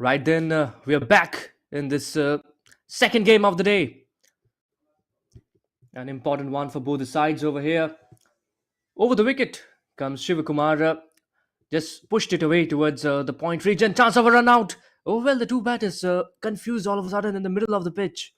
Right then, we are back in this second game of the day. An important one for both the sides over here. Over the wicket comes Shivakumar. Just pushed it away towards the point region. Chance of a run out. Oh well, the two batters confused all of a sudden in the middle of the pitch.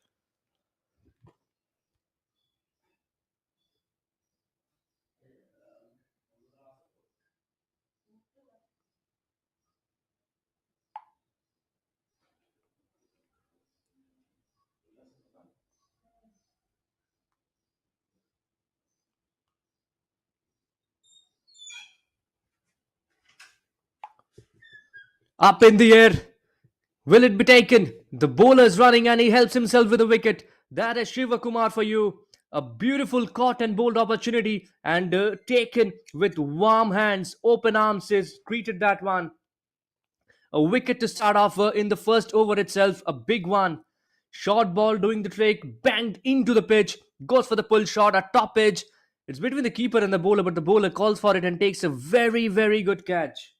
Up in the air. Will it be taken? The bowler is running and he helps himself with a wicket. That is Shiva Kumar for you. A beautiful caught and bowled opportunity and taken with warm hands, open arms is greeted that one. A wicket to start off in the first over itself, a big one. Short ball doing the trick, banged into the pitch, goes for the pull shot at top edge. It's between the keeper and the bowler, but the bowler calls for it and takes a very, very good catch.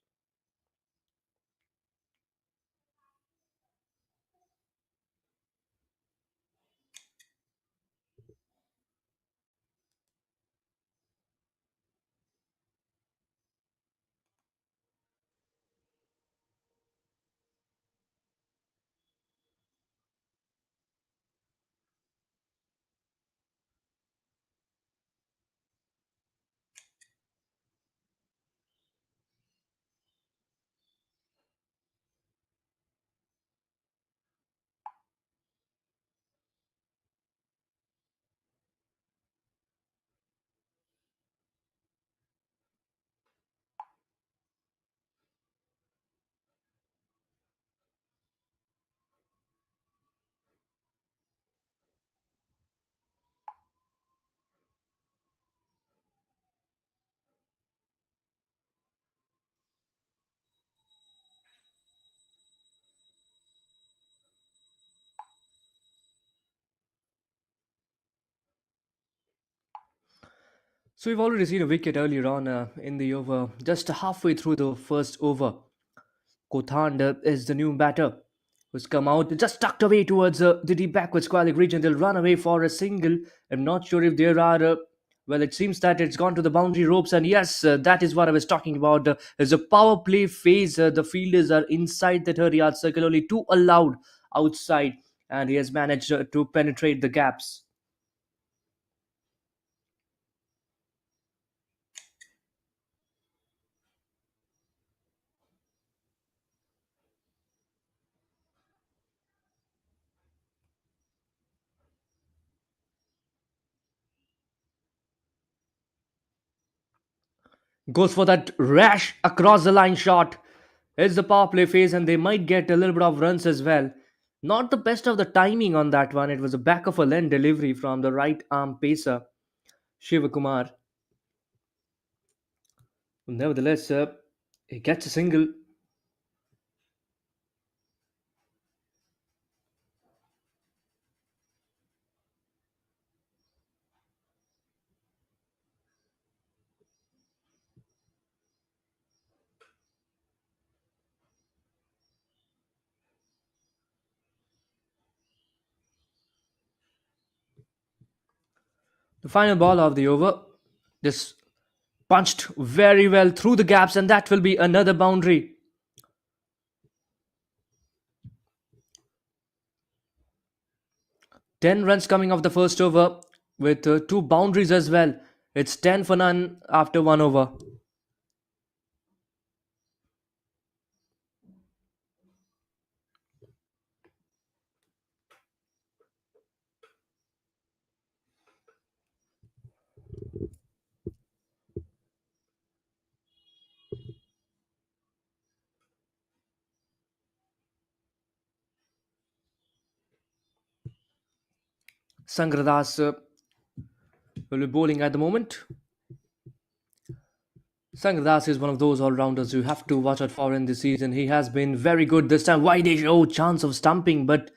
So we've already seen a wicket earlier on in the over, just halfway through the first over. Kothand is the new batter who's come out, just tucked away towards the deep backward square region. They'll run away for a single. I'm not sure if there are. Well, it seems that it's gone to the boundary ropes, and yes, that is what I was talking about. There's a power play phase. The fielders are inside the 30-yard circle, only two allowed outside, and he has managed to penetrate the gaps. Goes for that rash across the line shot. It's the power play phase, and they might get a little bit of runs as well. Not the best of the timing on that one. It was a back of a lane delivery from the right arm pacer, Shivakumar. Nevertheless, he gets a single. The final ball of the over. Just punched very well through the gaps, and that will be another boundary. 10 runs coming off the first over with two boundaries as well. It's 10 for none after one over. Sangradas will be bowling at the moment. Sangradas is one of those all-rounders you have to watch out for in this season. He has been very good this time. Why they show chance of stumping, but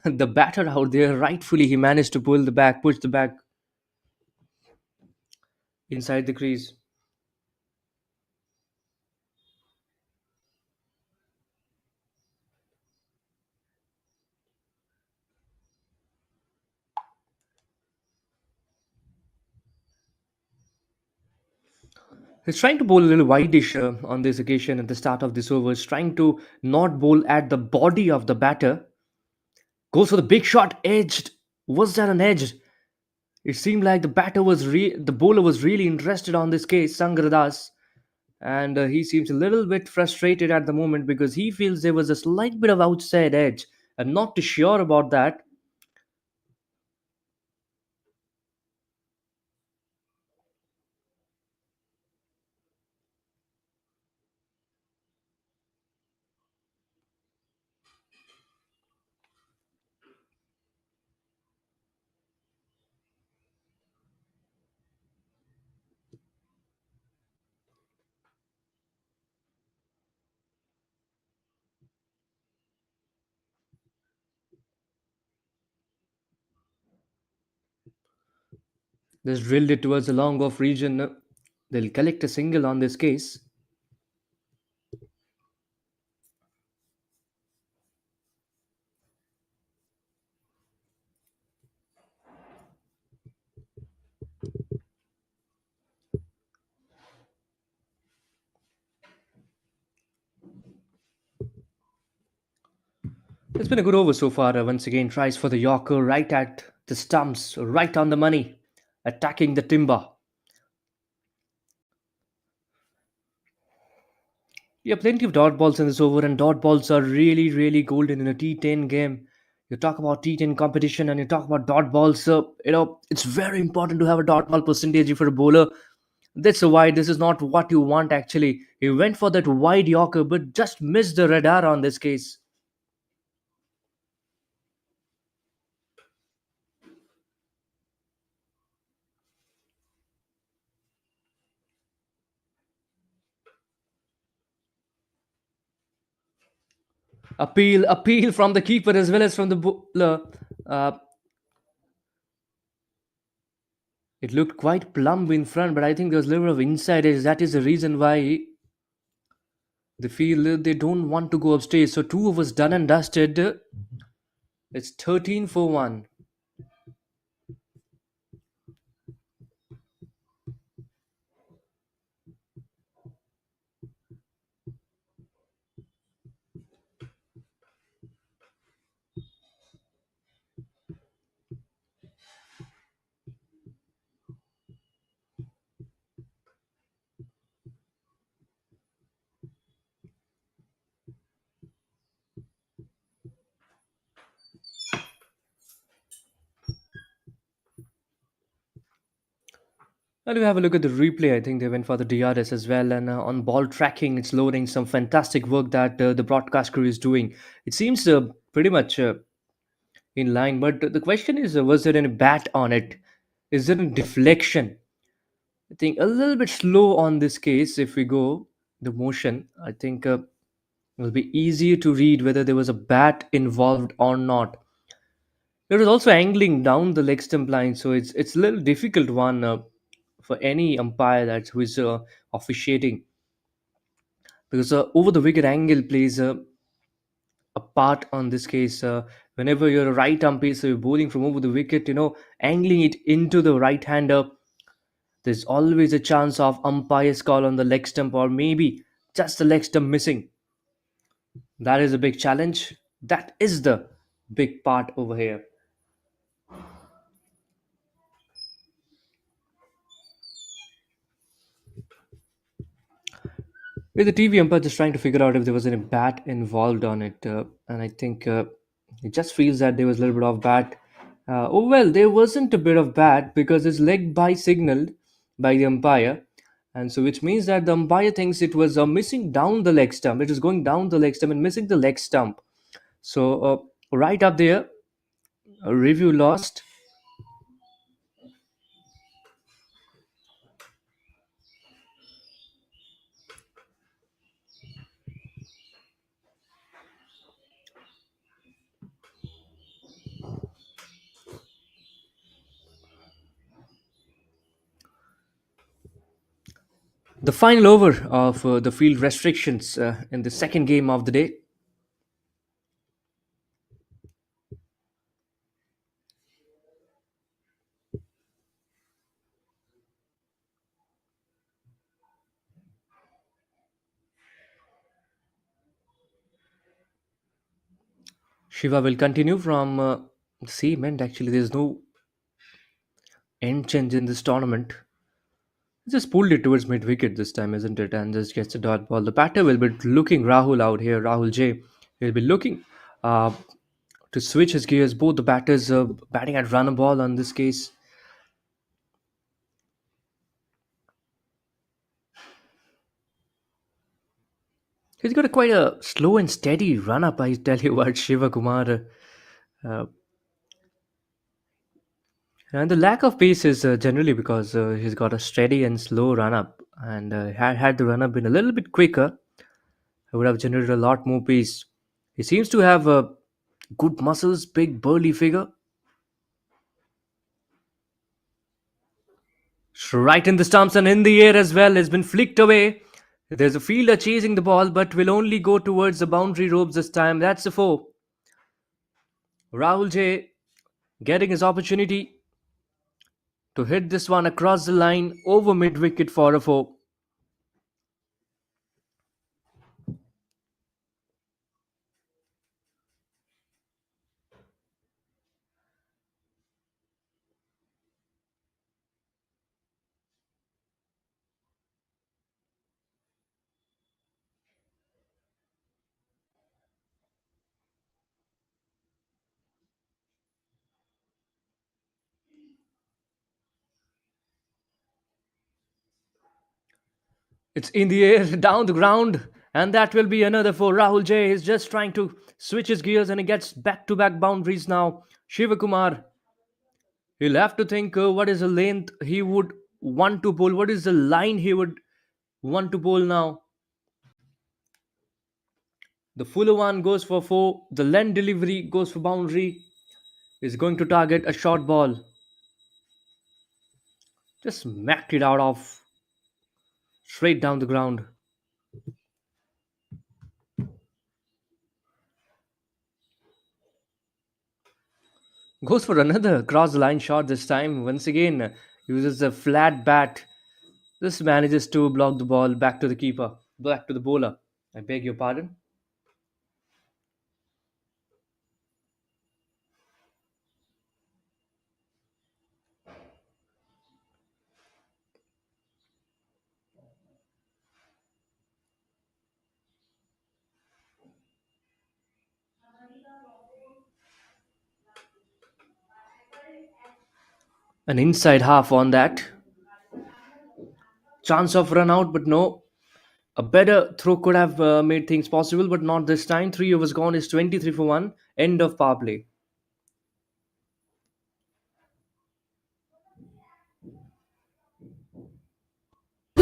the batter out there, rightfully, he managed to pull the back, push the back inside the crease. He's trying to bowl a little wideish on this occasion at the start of this over. He's trying to not bowl at the body of the batter. Goes for the big shot, edged. Was that an edge? It seemed like the bowler was really interested on this case, Sangradas, and he seems a little bit frustrated at the moment because he feels there was a slight bit of outside edge. I'm not too sure about that. Just drilled it towards the long off region. They'll collect a single on this case. It's been a good over so far. Once again, tries for the Yorker right at the stumps, right on the money, attacking the timber. Yeah, plenty of dot balls in this over, and dot balls are really, really golden in a T10 game. You talk about T10 competition and you talk about dot balls. So, it's very important to have a dot ball percentage for a bowler. That's why this is not what you want actually. He went for that wide Yorker, but just missed the radar on this case. Appeal from the keeper as well as from the bowler. Uh, it looked quite plumb in front, but I think there was a little bit of inside edge. That is the reason why they feel they don't want to go upstairs. So two of us done and dusted. It's 13 for 1. Well, we have a look at the replay. I think they went for the DRS as well. And on ball tracking, it's loading some fantastic work that the broadcast crew is doing. It seems pretty much in line. But the question is, was there any bat on it? Is there a deflection? I think a little bit slow on this case. If we go the motion, I think it will be easier to read whether there was a bat involved or not. There was also angling down the leg stump line, so it's a little difficult one for any umpire that who is officiating because over the wicket angle plays a part on this case. Whenever you're a right umpire, so you're bowling from over the wicket, angling it into the right hander, there's always a chance of umpire's call on the leg stump or maybe just the leg stump missing. That is a big challenge. That is the big part over here. With the TV umpire just trying to figure out if there was any bat involved on it, and I think it just feels that there was a little bit of bat. Oh well, there wasn't a bit of bat because his leg by signaled by the umpire, and so which means that the umpire thinks it was missing down the leg stump. It was going down the leg stump and missing the leg stump. So right up there, a review lost. The final over of the field restrictions in the second game of the day. Shiva will continue from cement. Actually, there's no end change in this tournament. He just pulled it towards mid wicket this time, isn't it? And just gets a dot ball. The batter will be looking Rahul out here. Rahul J. He'll be looking uh, to switch his gears. Both the batters batting at run a ball on this case. He's got a quite a slow and steady run up. I tell you what, Shiva Kumar. Uh, and the lack of pace is generally because he's got a steady and slow run up. And had the run up been a little bit quicker, I would have generated a lot more pace. He seems to have good muscles, big burly figure. Right in the stumps and in the air as well. Has been flicked away. There's a fielder chasing the ball, but will only go towards the boundary ropes this time. That's a four. Rahul J getting his opportunity to hit this one across the line over mid wicket for a four. It's in the air, down the ground, and that will be another for Rahul J. He's just trying to switch his gears and he gets back to back boundaries now. Shiva Kumar, he'll have to think what is the length he would want to bowl, what is the line he would want to bowl now. The fuller one goes for four, the length delivery goes for boundary, is going to target a short ball. Just smacked it out of straight down the ground. Goes for another cross the line shot this time. Once again, uses a flat bat. This manages to block the ball back to the keeper, back to the bowler. I beg your pardon. An inside half on that. Chance of run out, but no. A better throw could have made things possible, but not this time. 3 overs gone is 23 for 1. End of power play.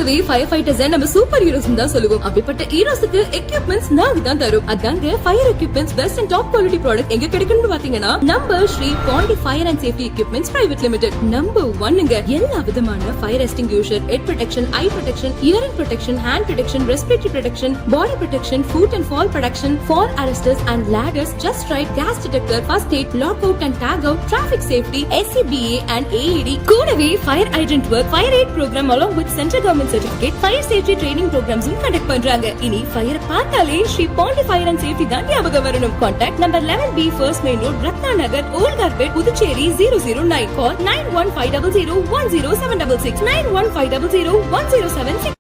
இதுவே fire fighters நம்ம super heroes தான் சொல்லுவோம். அப்படிப்பட்ட ஹீரோஸ்க்கு equipments நாங்க தான் தரும். அதாங்க fire equipments best and top quality product எங்க கிடைக்கும்னு பாத்தீங்கன்னா நம்ம Shri Pandi fire and safety equipments private limited number 1ங்க. எல்லா விதமான fire extinguisher, head protection, eye protection, hearing protection, hand protection, respiratory protection, body protection, foot and fall protection, fall arresters and ladders, just right, gas detector, first aid, lock out and tag out, traffic safety, SCBA and AED. கூடவே fire hydrant work, fire aid program along with central government certificate, fire safety training ப்ரோக்ராம்ஸும் conduct பண்றாங்க. இனி fire பார்த்தாலே Shri Pandi fire and safety தான் ஞாபகம் வரணும். Contact number 11B first main road, Ratna Nagar, old கார்பெட், Puducherry 009. Call 9150010766 9150010766.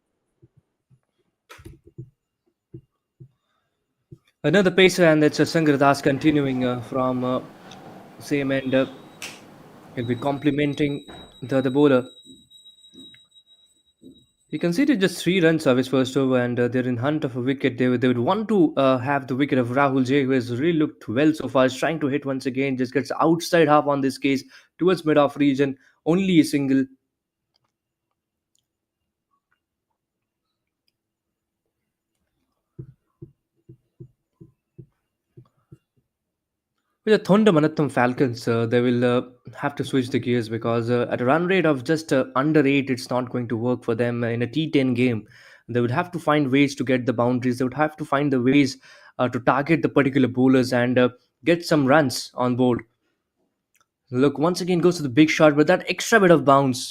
Another pacer, and that's Sangradas continuing from same end. He'll be complimenting the other bowler. He conceded just 3 runs of his first over, and they're in hunt of a wicket. They would want to have the wicket of Rahul J, who has really looked well so far. He's trying to hit once again, just gets outside half on this case towards mid-off region. Only a single. With the Thondamanatham Falcons, they will have to switch the gears because at a run rate of just under 8, it's not going to work for them in a T10 game. They would have to find ways to get the boundaries. They would have to find the ways to target the particular bowlers and get some runs on board. Look, once again goes to the big shot, but that extra bit of bounce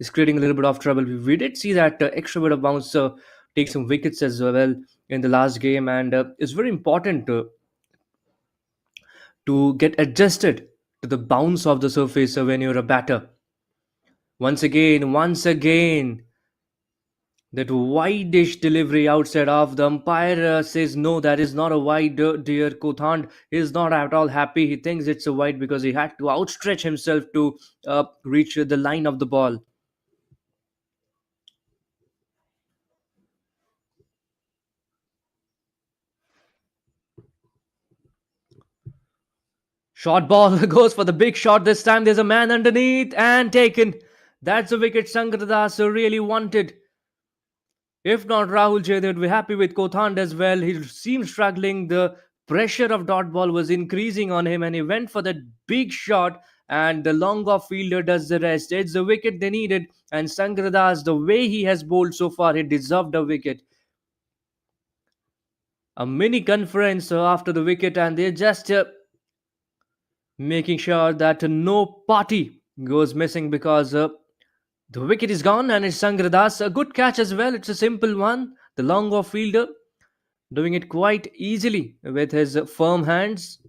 is creating a little bit of trouble. We did see that extra bit of bounce take some wickets as well in the last game, and it's very important to get adjusted to the bounce of the surface when you're a batter. Once again, that wide-ish delivery outside of the umpire says no, that is not a wide, dear Kothand. He is not at all happy. He thinks it's a wide because he had to outstretch himself to reach the line of the ball. Short ball goes for the big shot this time. There's a man underneath and taken. That's a wicket Sangradas really wanted. If not Rahul J, they would be happy with Kothand as well. He seemed struggling. The pressure of dot ball was increasing on him, and he went for that big shot. And the long off fielder does the rest. It's the wicket they needed. And Sangradas, the way he has bowled so far, he deserved a wicket. A mini conference after the wicket, and they're just making sure that no party goes missing because the wicket is gone and it's Sangradas. A good catch as well. It's a simple one. The long off fielder doing it quite easily with his firm hands.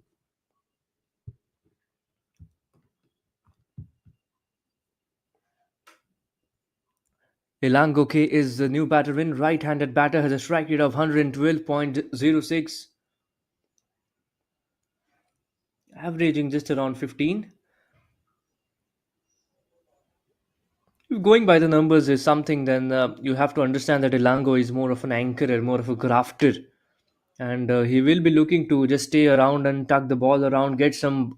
Ilango K is the new batter in. Right-handed batter has a strike rate of 112.06, averaging just around 15. If going by the numbers is something, then you have to understand that Ilango is more of an anchorer, more of a grafter. And he will be looking to just stay around and tuck the ball around, get some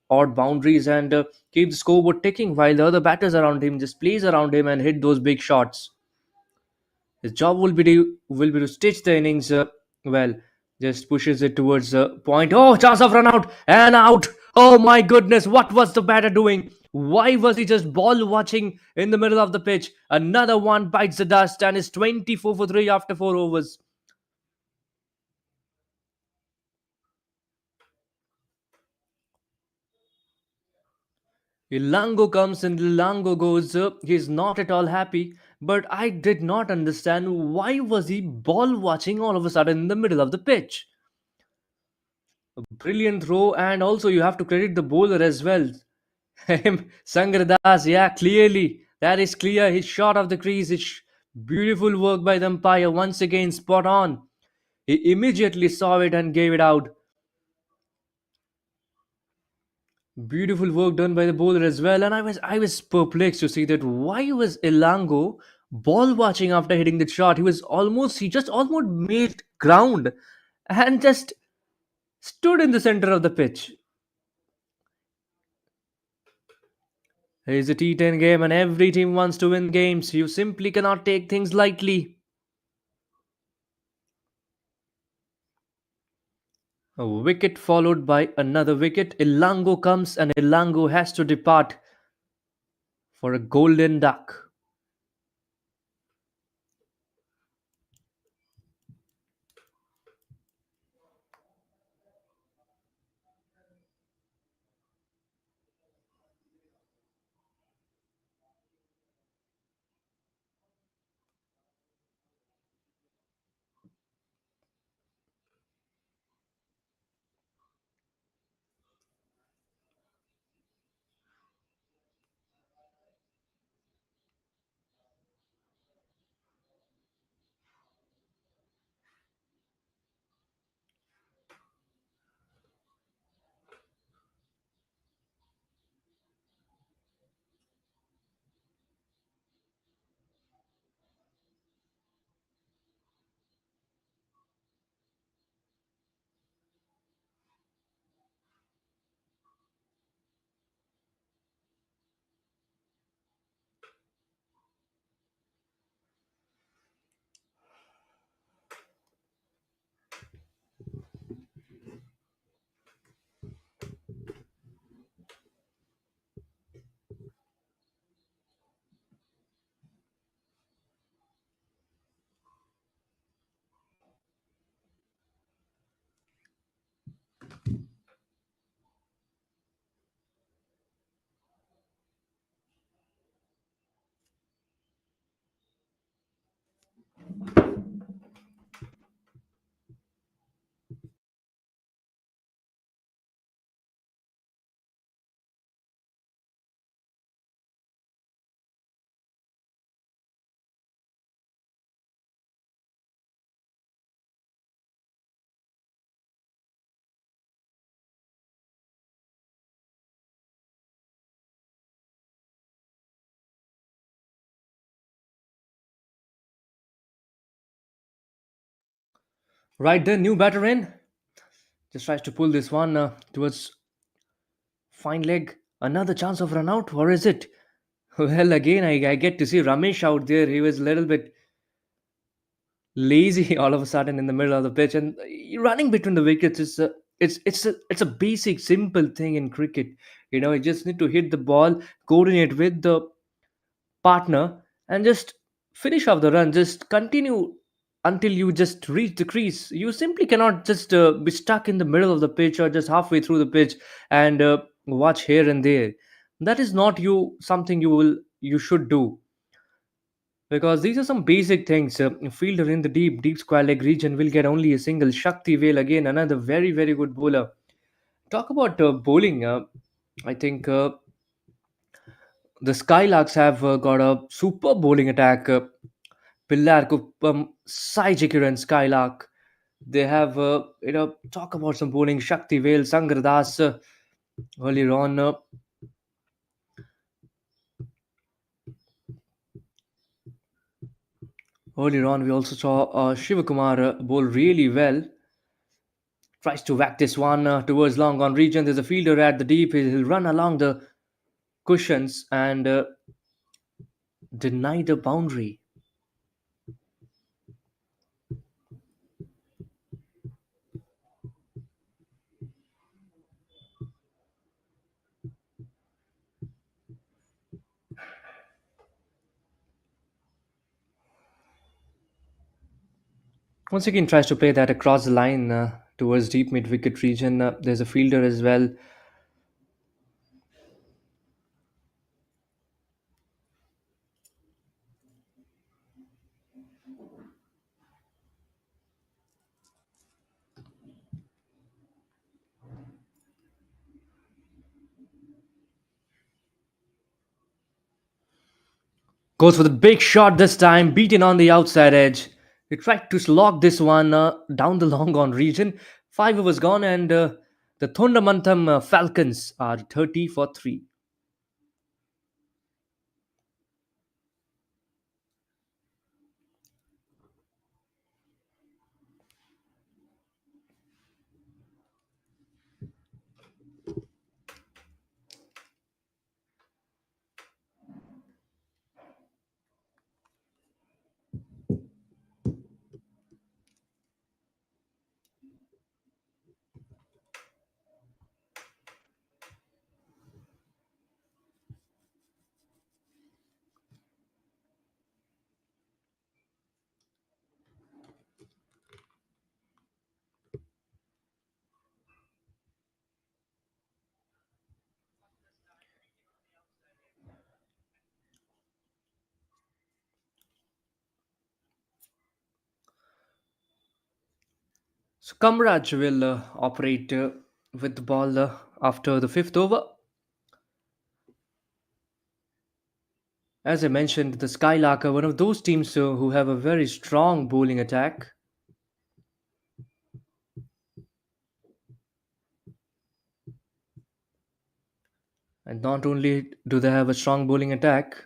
odd boundaries, and keep the scoreboard ticking while the other batters around him just plays around him and hit those big shots. His job will be to stitch the innings well. Just pushes it towards the point. Oh, chance of run out and out. Oh my goodness, what was the batter doing? Why was he just ball watching in the middle of the pitch? Another one bites the dust and is 24 for 3 after 4 overs. Ilango comes and Ilango goes. He's not at all happy. But I did not understand why was he ball watching all of a sudden in the middle of the pitch. Brilliant throw, and also you have to credit the bowler as well. Him, Sangradas, yeah, clearly. That is clear. His shot of the crease is beautiful work by the umpire. Once again, spot on. He immediately saw it and gave it out. Beautiful work done by the bowler as well. And I was perplexed to see that why was Elango ball watching after hitting the shot? He just almost made ground and just stood in the center of the pitch. It's a T10 game and every team wants to win games. You simply cannot take things lightly. A wicket followed by another wicket. Ilango comes and Ilango has to depart for a golden duck. Right then, new batter in. Just tries to pull this one towards fine leg. Another chance of run out, or is it? Well, again, I get to see Ramesh out there. He was a little bit lazy all of a sudden in the middle of the pitch, and running between the wickets is it's a basic simple thing in cricket. You just need to hit the ball, coordinate with the partner, and just finish off the run. Just continue until you just reach the crease. You simply cannot just be stuck in the middle of the pitch or just halfway through the pitch and watch here and there. That is not something you should do, because these are some basic things. A fielder in the deep square leg region will get only a single. Shakti Vel, again, another very, very good bowler. Talk about bowling. I think the Skylarks have got a super bowling attack. PILLAIYARKUPPAM, KIRAN, Skylark. They have, talk about some bowling. Shakti Vel, Sangradas earlier on. Earlier on, we also saw Shivakumar bowl really well. Tries to whack this one towards long on region. There's a fielder at the deep. He'll run along the cushions and deny the boundary. Once again, tries to play that across the line towards deep mid wicket region. There's a fielder as well. Goes for the big shot this time, beaten on the outside edge. He tried to slog this one down the long on region. 5 overs gone, and the Thondamantham Falcons are 30 for 3. So Kamraj will operate with the ball after the 5th over. As I mentioned, the Skylark are one of those teams who have a very strong bowling attack. And not only do they have a strong bowling attack,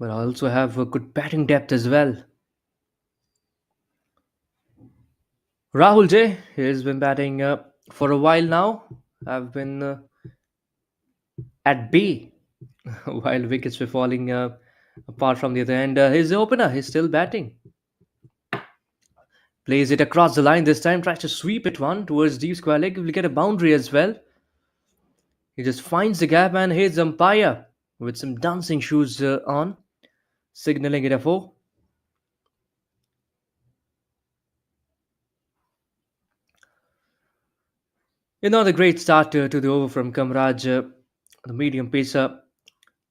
but also have a good batting depth as well. Rahul J has been batting for a while now. Have been at bay while wickets were falling apart from the other end. His opener is still batting. Plays it across the line this time. Tries to sweep it one towards deep square leg. Will get a boundary as well. He just finds the gap and hits umpire with some dancing shoes on, signaling it a 4. Another great start to the over from Kamraj, the medium pacer.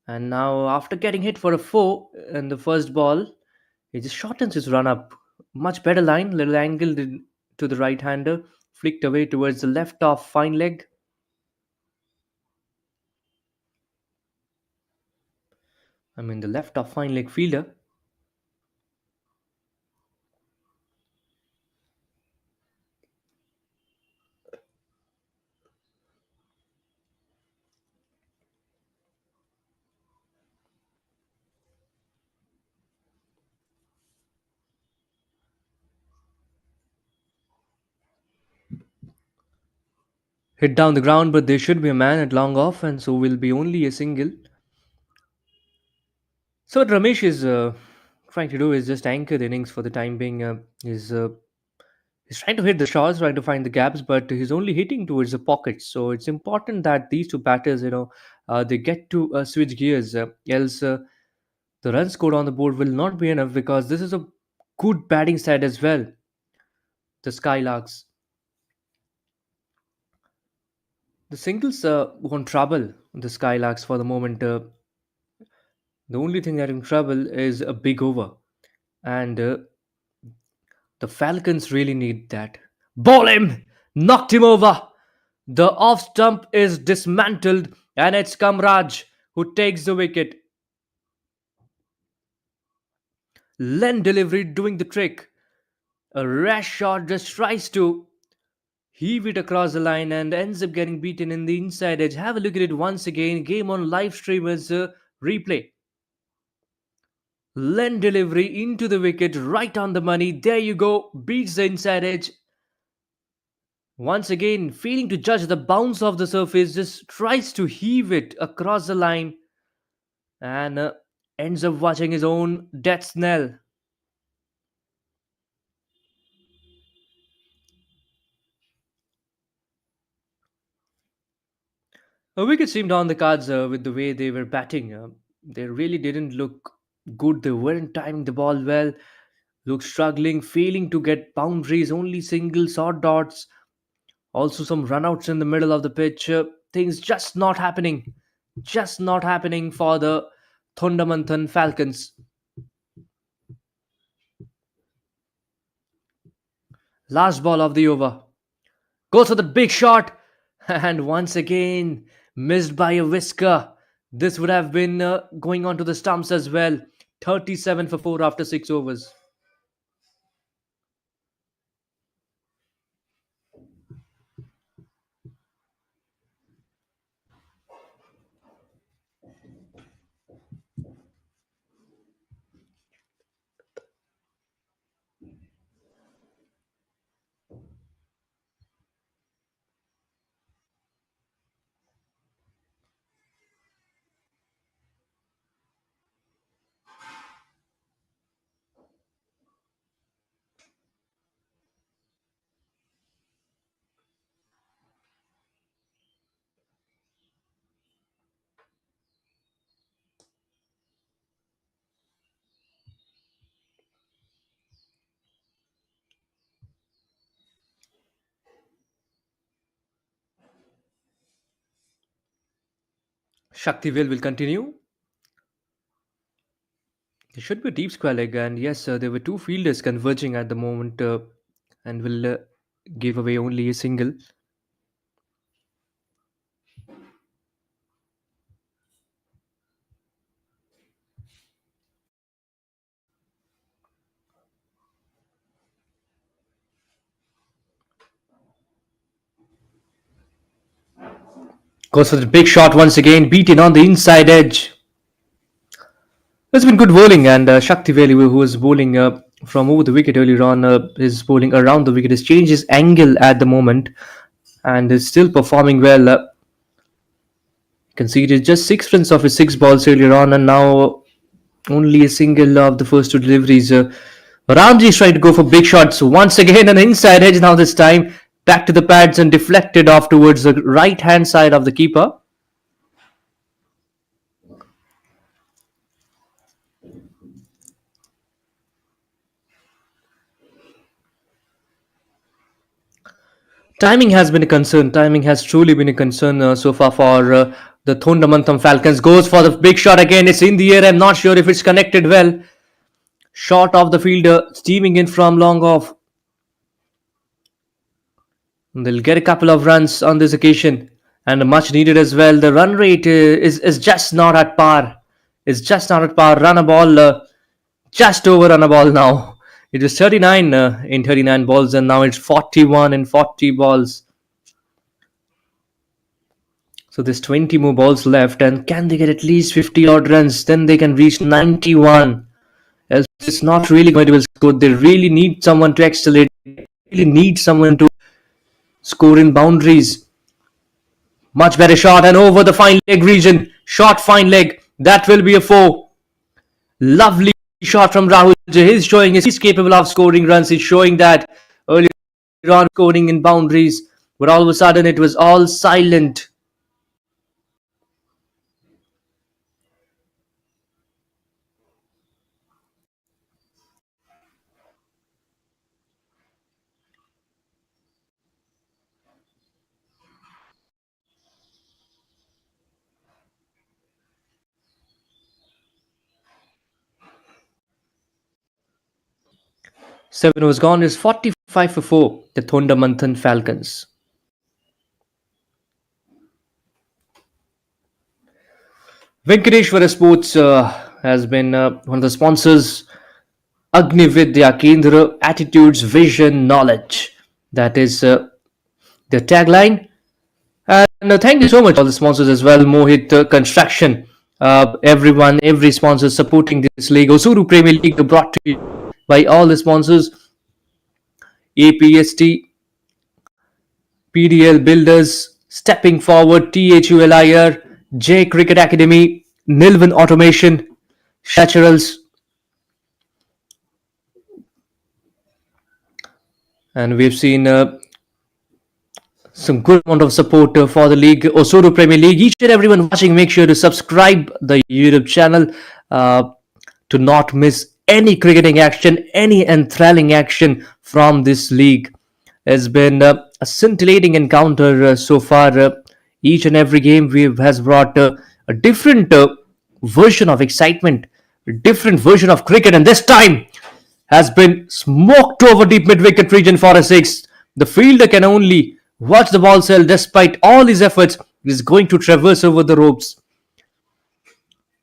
And now, after getting hit for a 4 in the first ball, he just shortens his run up. Much better line, little angled to the right hander, flicked away towards the left off fine leg. I mean, the left off fine leg fielder. hit down the ground, but there should be a man at long off, and so will be only a single. So what Ramesh is trying to do is just anchor the innings for the time being. He's trying to hit the shots, trying to find the gaps, but he's only hitting towards the pockets. So it's important that these two batters, they get to switch gears. Else, the run scored on the board will not be enough because this is a good batting side as well. The Skylarks. The singles won't trouble the Skylarks for the moment. The only thing that in trouble is a big over, and the Falcons really need that. Ball him! Knocked him over! The off stump is dismantled, and it's Kamraj who takes the wicket. Len delivery doing the trick. A rash shot just tries to heave it across the line and ends up getting beaten in the inside edge. Have a look at it once again. Game on live streamers replay. Len delivery into the wicket, right on the money. There you go. Beats the inside edge. Once again, failing to judge the bounce of the surface, just tries to heave it across the line and ends up watching his own death knell. A wicket seemed on the cards with the way they were batting. They really didn't look good. They weren't timing the ball well. Looked struggling, failing to get boundaries, only singles or dots. Also, some runouts in the middle of the pitch. Things just not happening. Just not happening for the Thondamanatham Falcons. Last ball of the over. Goes for the big shot. And once again, missed by a whisker. This would have been going on to the stumps as well. 37 for 4 after 6 overs. Shaktivel will continue. There should be a deep square leg, and yes, there were two fielders converging at the moment and will give away only a single. Goes for the big shot once again, beaten on the inside edge. It's been good bowling, and Shaktivel, who was bowling from over the wicket earlier on, is bowling around the wicket. Has changed his angle at the moment and is still performing well. Conceded just 6 runs off his 6 balls earlier on, and now only a single of the first two deliveries. Ramji's trying to go for big shots once again on the inside edge. Now this time back to the pads and deflected off towards the right hand side of the keeper. Timing has been a concern. Timing has truly been a concern so far for the Thondamantham Falcons. Goes for the big shot again. It's in the air. I'm not sure if it's connected well. Short of the fielder, steaming in from long off. They'll get a couple of runs on this occasion, and much needed as well. The run rate is just not at par. It's just not at par. Run a ball, just over run a ball now. It was 39 in 39 balls, and now it's 41 in 40 balls. So there's 20 more balls left, and can they get at least 50 odd runs? Then they can reach 91. Else it's not really going to be good. They really need someone to accelerate. They really need someone to score in boundaries. Much better shot and over the fine leg region. Short fine leg. That will be a 4. Lovely shot from Rahul. He's showing he's capable of scoring runs. He's showing that earlier on scoring in boundaries. But all of a sudden it was all silent. Seven was gone is 45 for 4. The Thondamanatham Falcons. Venkateshwara Sports has been one of the sponsors. Agnividya Kendra, attitudes, vision, knowledge. That is their tagline. And thank you so much all the sponsors as well. Mohit Construction, everyone, every sponsor supporting this league. Osudu Premier League brought to you by all the sponsors. APST, PDL Builders, Stepping Forward, THULIR, J Cricket Academy, Nilvan Automation, Naturals, and we've seen some good amount of support for the league, Osudu Premier League. Each and everyone watching, make sure to subscribe the YouTube channel to not miss any cricketing action, any enthralling action from this league. It's been a scintillating encounter so far. Each and every game has brought a different version of excitement, a different version of cricket, and this time has been smoked over deep mid-wicket region for a 6. The fielder can only watch the ball sail despite all his efforts. He is going to traverse over the ropes.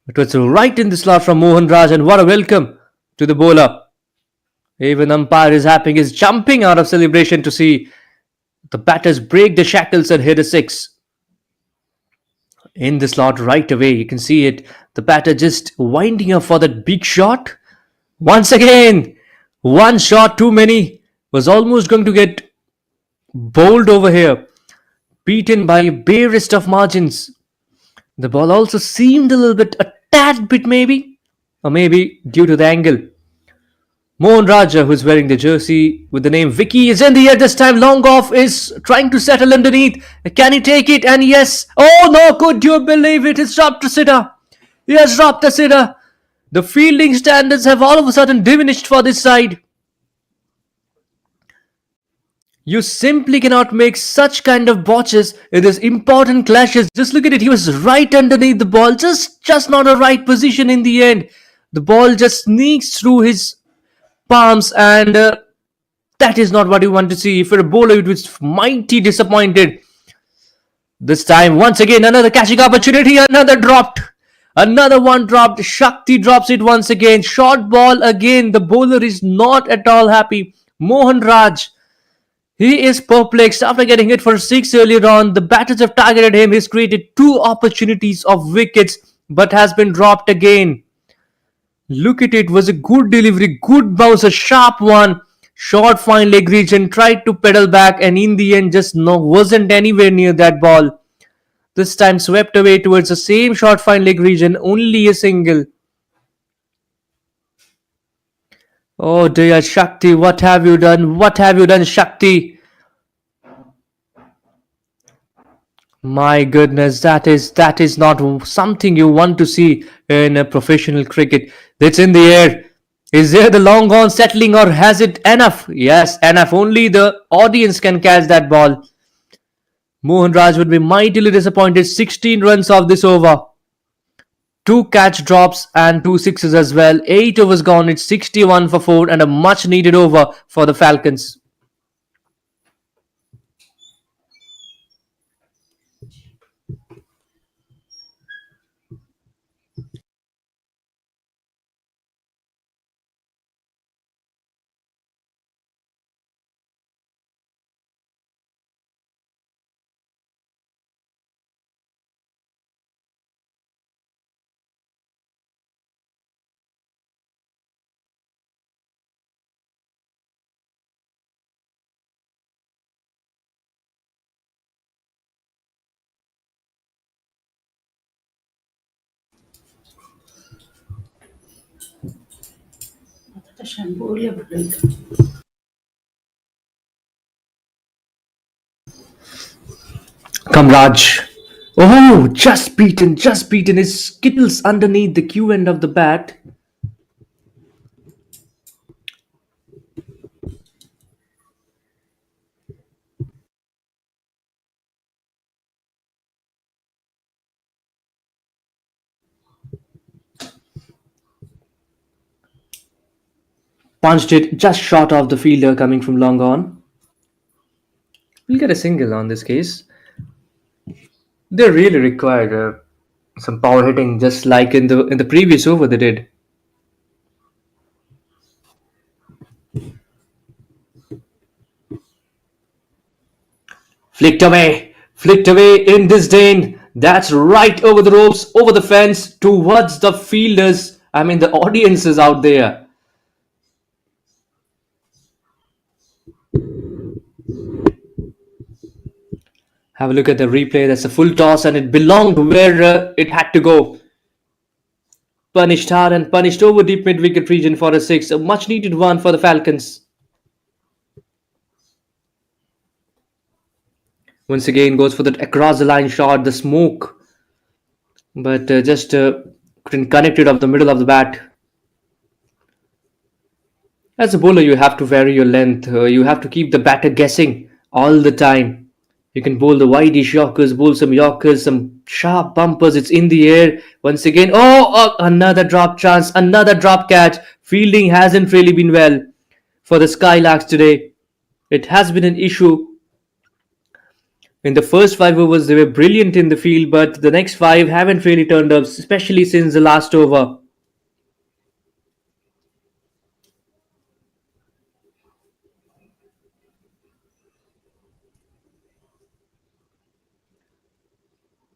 It was right in the slot from Mohan Raj, and what a welcome to the bowler. Even umpire is happy, is jumping out of celebration to see the batters break the shackles and hit a 6. In the slot right away, you can see it. The batter just winding up for that big shot. Once again, one shot too many. Was almost going to get bowled over here. Beaten by barest of margins. The ball also seemed a little bit, a tad bit maybe. Or maybe due to the angle. Mohan Raja, who's wearing the jersey with the name Vicky, is in the air this time. Long off is trying to settle underneath. Can he take it? And yes. Oh no, could you believe it? He's dropped a sitter. He has dropped a sitter. The fielding standards have all of a sudden diminished for this side. You simply cannot make such kind of botches in these important clashes. Just look at it. He was right underneath the ball. Just not a right position in the end. The ball just sneaks through his palms, and that is not what you want to see. If you're a bowler, you would be mighty disappointed. This time, once again, another catching opportunity, another dropped. Another one dropped. Shakti drops it once again. Short ball again. The bowler is not at all happy. Mohan Raj, he is perplexed after getting hit for 6 earlier on. The batters have targeted him. He's created 2 opportunities of wickets, but has been dropped again. Look at it, was a good delivery, good bounce, a sharp one. Short fine leg region, tried to pedal back, and in the end just wasn't anywhere near that ball. This time swept away towards the same short fine leg region, only a single. Oh dear, Shakti, what have you done? What have you done, Shakti? My goodness, that is not something you want to see in a professional cricket. It's in the air. Is there the long on settling, or has it enough? Yes, enough. Only the audience can catch that ball. Mohan Raj would be mightily disappointed. 16 runs off this over. 2 catch drops and 2 sixes as well. 8 overs gone. It's 61 for 4 and a much needed over for the Falcons. Come, Raj. Oh, just beaten, just beaten. His skittles underneath the Q end of the bat. Punched it just short of the fielder coming from long on. We'll get a single on this case. They really required some power hitting, just like in the previous over they did. Flicked away in disdain. That's right over the ropes, over the fence, towards the fielders. I mean, the audiences out there. Have a look at the replay. That's a full toss, and it belonged where it had to go. Punished hard and punished over deep mid wicket region for a six. A much needed one for the Falcons. Once again, goes for the across the line shot, the smoke, but just couldn't connect it off the middle of the bat. As a bowler, you have to vary your length. You have to keep the batter guessing all the time. You can bowl the wideish Yorkers, bowl some Yorkers, some sharp bumpers. It's in the air. Once again, another drop chance, another drop catch. Fielding hasn't really been well for the Skylarks today. It has been an issue. In the first five overs, they were brilliant in the field, but the next five haven't really turned up, especially since the last over.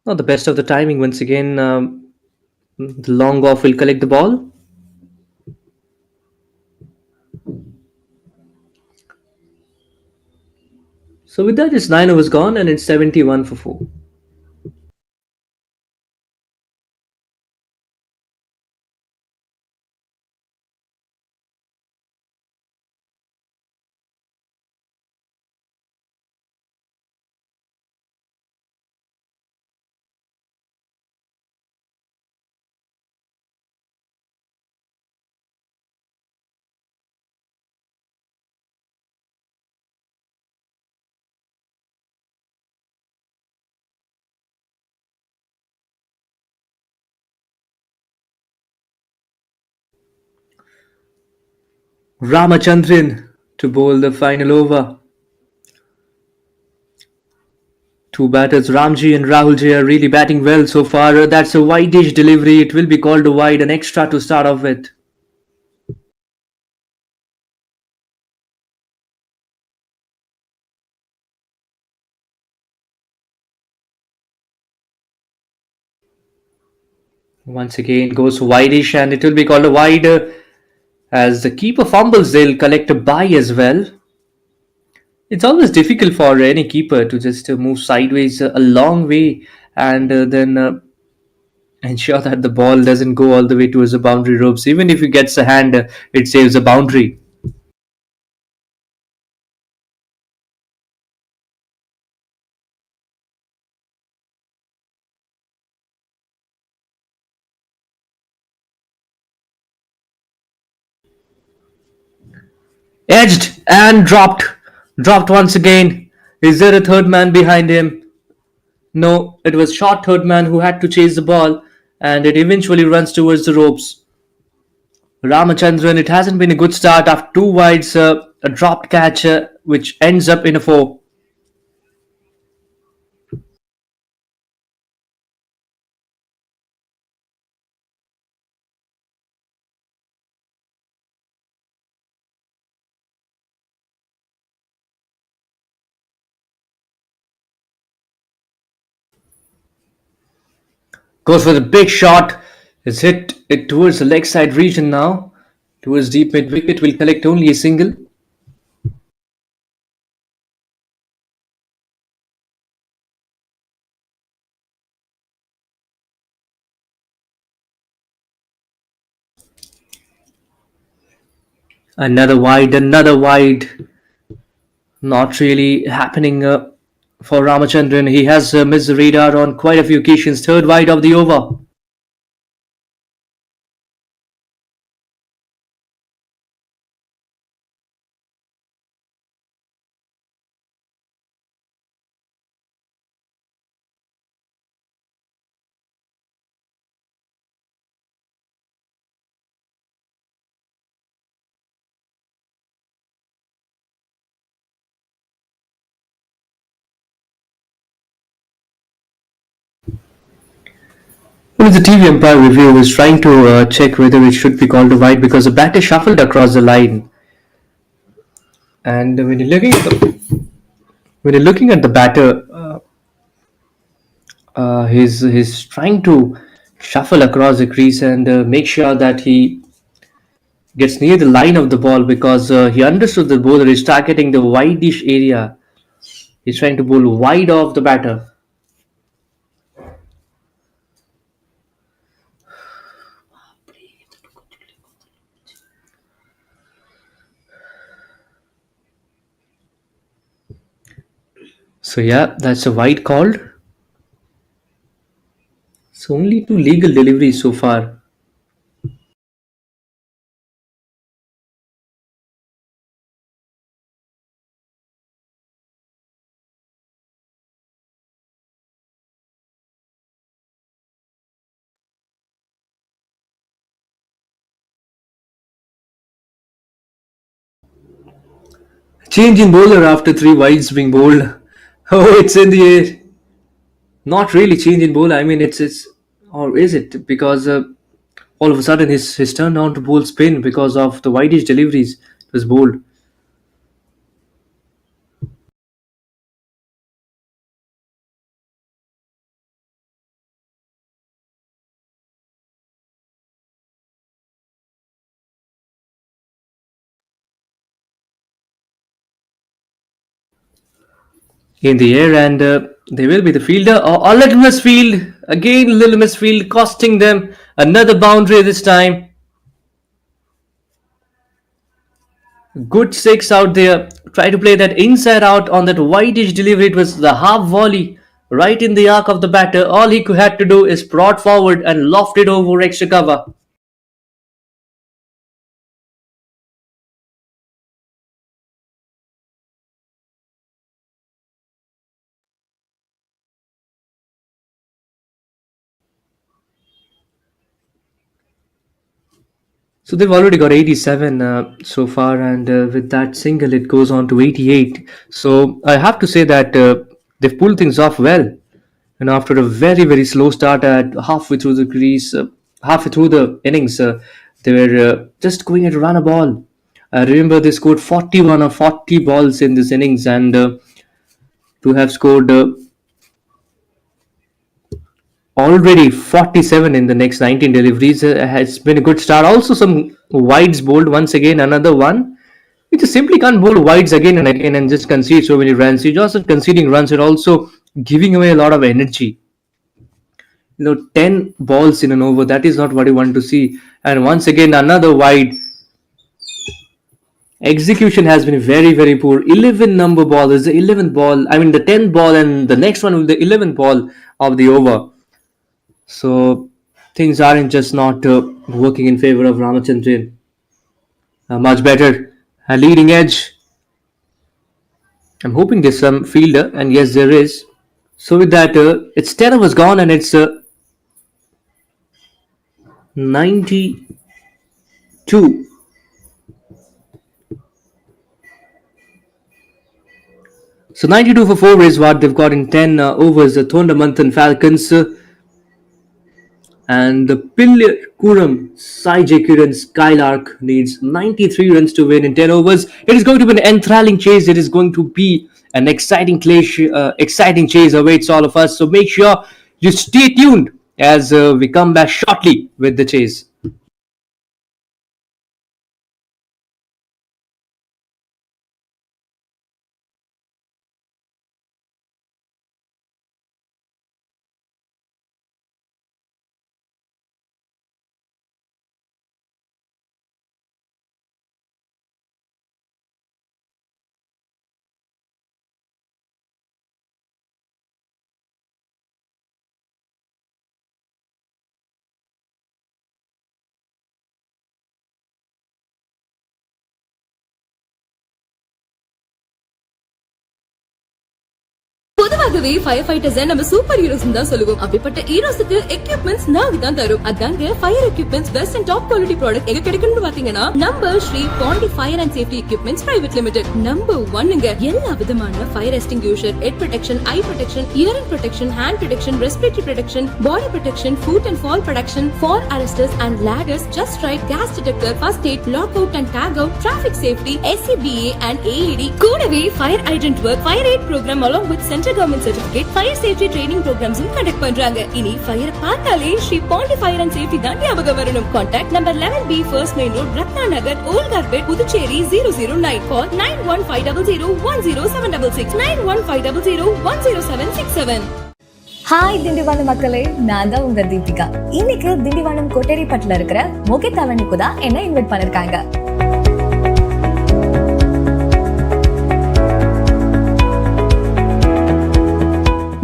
Not the best of the timing. Once again, the long off will collect the ball. So with that, it's 9 overs gone, and it's 71 for 4. Ramachandran to bowl the final over. Two batters, Ramji and Rahulji, are really batting well so far. That's a wide-ish delivery. It will be called a wide, an extra to start off with. Once again, goes wide-ish, and it will be called a wide. As the keeper fumbles, they'll collect a bye as well. It's always difficult for any keeper to just move sideways a long way and then ensure that the ball doesn't go all the way towards the boundary ropes. Even if he gets a hand, it saves a boundary. Edged and dropped. Dropped once again. Is there a third man behind him? No, it was short third man who had to chase the ball, and it eventually runs towards the ropes. Ramachandran, it hasn't been a good start after two wides, a dropped catch, which ends up in a four. Goes for the big shot. It's hit it towards the leg side region now. Towards deep mid wicket, will collect only a single. Another wide, another wide. Not really happening for Ramachandran. He has missed the radar on quite a few occasions. Third wide of the over. Well, the TV umpire review was trying to check whether it should be called a wide because the batter shuffled across the line. And when you're looking at the batter, he's trying to shuffle across the crease and make sure that he gets near the line of the ball because he understood the bowler is targeting the wideish area. He's trying to bowl wide off the batter. So yeah, that's a wide called. It's only two legal deliveries so far. Change in bowler after three wides being bowled. Oh, it's in the air. Not really change in bowler. I mean, it's or is it? Because all of a sudden his turn on to bowl spin because of the wideish deliveries it was bowled. In the air, and they will be the fielder or little misfield again. Little misfield costing them another boundary this time. Good six out there. Try to play that inside out on that wideish delivery. It was the half volley right in the arc of the batter. All he had to do is prod forward and loft it over extra cover. So they've already got 87 so far, and with that single, it goes on to 88. So I have to say that they've pulled things off well. And after a very, very slow start at halfway through the crease, halfway through the innings, they were just going at run a ball. I remember they scored 41 or 40 balls in this innings, and to have scored already 47 in the next 19 deliveries has been a good start. Also, some wides bowled once again, another one. You just simply can't bowl wides again and again and just concede so many runs. You're just not conceding runs, you're also giving away a lot of energy. 10 balls in an over, that is not what you want to see. And once again, another wide. Execution has been very, very poor. 11 number ball is the 11th ball. I mean, the 10th ball, and the next one will be the 11th ball of the over. So things aren't just not working in favor of Ramachandran. Much better. A leading edge. I'm hoping there's some fielder, and yes, there is. So with that, it's 10 overs gone, and it's 92. So 92 for 4 is what they've got in 10 overs. The Thondamanathan Falcons and the Pilliaiyarakuppam KIRAN Skylark needs 93 runs to win in 10 overs. It is going to be an enthralling chase. It is going to be an exciting chase awaits all of us. So make sure you stay tuned as we come back shortly with the chase. பொதுவாகவே fire fighters நம்ம super heroes தான் சொல்லுவோம். அப்படிப்பட்ட ஹீரோஸ்க்கு equipments நாங்க தான் தரும். அதாங்க fire equipments best and top quality product எங்க கிடைக்கும்னு பாத்தீங்கன்னா நம்ம Shri Pandi fire and safety equipments private limited. Number 1ங்க எல்லா விதமான fire extinguisher, head protection, eye protection, hearing protection, hand protection, respiratory protection, body protection, foot and fall protection, fall arresters and ladders, just right, gas detector, first aid, lock out and tag out, traffic safety, SCBA and AED, கூடவே fire hydrant work, fire aid program along with central government certificate, fire safety training ப்ரோக்ராம்ஸும் conduct பண்றாங்க. இனி fire பார்த்தாலே Shri Pandi fire and safety தான் ஞாபகம் வரணும். Contact number 11B first main road, Ratna Nagar, old கார்பெட், Puducherry 009. Call 9150010766 9150010767. Hi Tindivanam மக்களே, நான் தான் உங்க தீபிகா. இன்னைக்கு திண்டிவனம் கொட்டேரிப்பட்டில் இருக்கிற மொகித் அவென்யூக்கு தான் என்ன இன்வைட் பண்ணிருக்காங்க.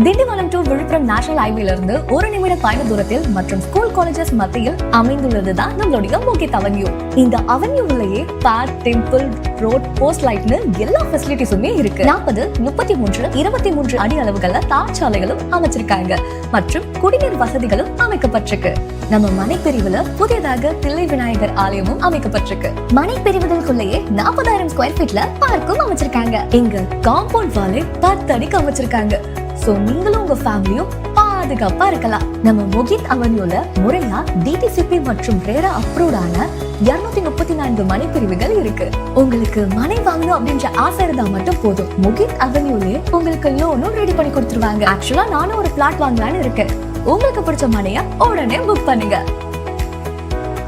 திண்டிவனம் டு விழுப்புரம் நேஷனல் ஹைவேல இருந்து 1 நிமிட பயண தூரத்தில் மற்றும் ஸ்கூல் காலேஜஸ் மத்தியில் அமைந்துள்ளதுதான் நம்மளுடைய மொகித் அவென்யூ. இந்த அவென்யூவிலேயே பார்க், டெம்பிள், ரோட், போஸ்ட் லைட்னு எல்லா ஃபெசிலிட்டிஸுமே இருக்கு. 40, 33, 23 அடி அளவுகள்ல தார்ச்சாலைகளும் அமைச்சிருக்காங்க மற்றும் குடிநீர் வசதிகளும் அமைக்கப்பட்டிருக்கு. நம்ம மனை பிரிவுல புதியதாக தில்லை விநாயகர் ஆலயமும் அமைக்கப்பட்டிருக்கு. மனை பிரிவுகளுக்குள்ளேயே 40,000 ஸ்கொயர் ஃபீட்ல பார்க்கும் அமைச்சிருக்காங்க. இங்க காம்பவுண்ட் வாலே 10 அடிக்கு அமைச்சிருக்காங்க. சோ நீங்களும் உங்க ஃபேமிலியும் பாதுகாப்பா இருக்கலாம். நம்ம மொகித் அவென்யூல முறையா DTCP மற்றும் ரேரா அப்ரூவ்டான 234 மனை பிரிவுகள் இருக்கு. உங்களுக்கு மனை வாங்கணும் அப்படின்ற ஆசை இருந்தா மட்டும் போதும், மொகித் அவென்யூலே உங்களுக்கு லோனும் ரெடி பண்ணி கொடுத்துருவாங்க. ஆக்சுவலா நானும் ஒரு பிளாட் வாங்கலான்னு இருக்கேன். உங்களுக்கு பிடிச்ச மனைய உடனே புக் பண்ணுங்க.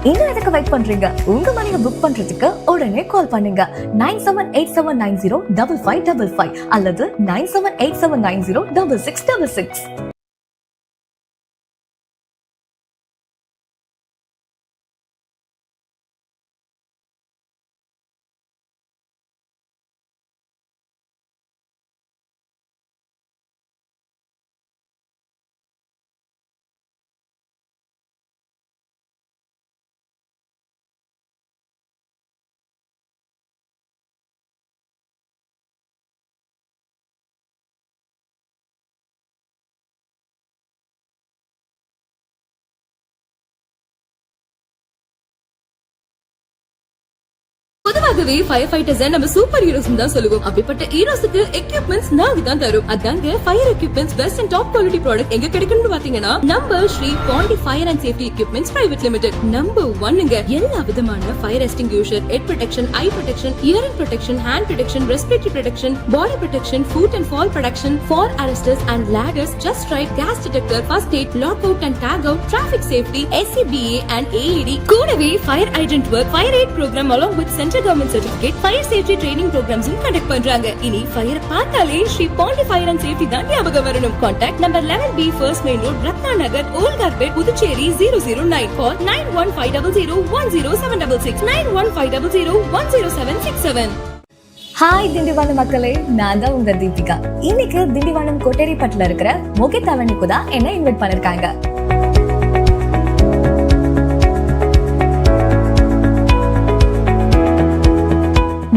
இன்னும் எதுக்கு வெயிட் பண்றீங்க? உங்க மனையை புக் பண்றதுக்கு உடனே கால் பண்ணுங்க. 9787905555 அல்லது 9787906666. பொதுவாகவே ஃபயர் ஃபைட்டர்ஸ் நம்ம சூப்பர் ஹீரோஸ் தான் சொல்லுவோம். அப்படிப்பட்ட ஹீரோஸ்க்கு எக்யூப்மெண்ட்ஸ் நாங்க தான் தரும். அதாங்க fire equipments best and top quality product எங்க கிடைக்கும்னு பாத்தீங்கன்னா நம்ம Shri Pandi fire and safety equipments private limited. Number 1ங்க எல்லா விதமான fire extinguisher, head protection, eye protection, hearing protection, hand protection, respiratory protection, body protection, foot and fall protection, fall arresters and ladders, just right, gas detector, first aid, lock out and tag out, traffic safety, SCBA and AED, கூடவே fire hydrant work, fire aid program along with central government certificate, fire safety training ப்ரோக்ராம்ஸும் conduct பண்றாங்க. இனி fire பார்த்தாலே Shri Pandi fire and safety தான் ஞாபகம் வரணும். Contact number 11B first main road, Ratna Nagar, old கார்பெட், Puducherry 009. Call 9150010766 9150010767. Hi Tindivanam மக்களே, நான் தான் உங்க தீபிகா. இன்னைக்கு திண்டிவனம் கொட்டேரிப்பட்டில் இருக்கிற மொகித் அவென்யூக்கு தான் என்ன இன்வைட் பண்ணிருக்காங்க.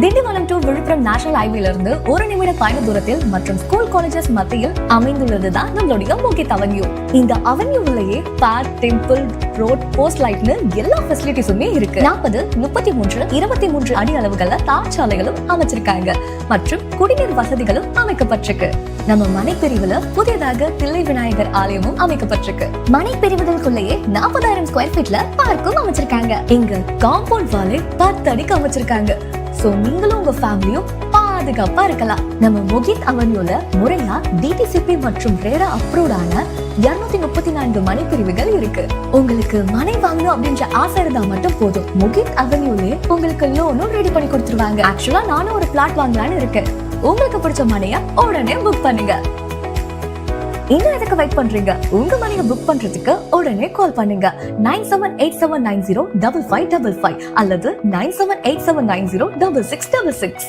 திண்டிவனம் டு விழுப்புரம் நேஷனல் ஹைவேல இருந்து 1 நிமிட பயண தூரத்தில் மற்றும் ஸ்கூல் காலேஜஸ் மத்தியில் அமைந்துள்ளதுதான் நம்மளுடைய மொகித் அவென்யூ. இந்த அவென்யூவிலேயே பார்க், டெம்பிள், ரோட், போஸ்ட் லைட்னு எல்லா ஃபெசிலிட்டிஸுமே இருக்கு. 40, 33, 23 அடி அளவுகள்ல தார்ச்சாலைகளும் அமைச்சிருக்காங்க மற்றும் குடிநீர் வசதிகளும் அமைக்கப்பட்டிருக்கு. நம்ம மனை பிரிவுல புதியதாக தில்லை விநாயகர் ஆலயமும் அமைக்கப்பட்டிருக்கு. மனை பிரிவுகளுக்குள்ளேயே 40,000 ஸ்கொயர் ஃபீட்ல பார்க்கும் அமைச்சிருக்காங்க. இங்க காம்பவுண்ட் வாலே 10 அடிக்கு அமைச்சிருக்காங்க. சோ நீங்களும் உங்க ஃபேமிலியும் பாதுகாப்பா இருக்கலாம். நம்ம மொகித் அவென்யூல முறையா DTCP மற்றும் ரேரா அப்ரூவ்டான 234 மனை பிரிவுகள் இருக்கு. உங்களுக்கு மனை வாங்கணும் அப்படின்ற ஆசை இருந்தா மட்டும் போதும், மொகித் அவென்யூலே உங்களுக்கு லோனும் ரெடி பண்ணி கொடுத்துருவாங்க. ஆக்சுவலா நானும் ஒரு பிளாட் வாங்கலான்னு இருக்கேன். உங்களுக்கு பிடிச்ச மனைய உடனே புக் பண்ணுங்க. இன்னும் எதுக்கு வெயிட் பண்றீங்க? உங்க மனையை புக் பண்றதுக்கு உடனே கால் பண்ணுங்க. 9787905555 அல்லது 9787906666.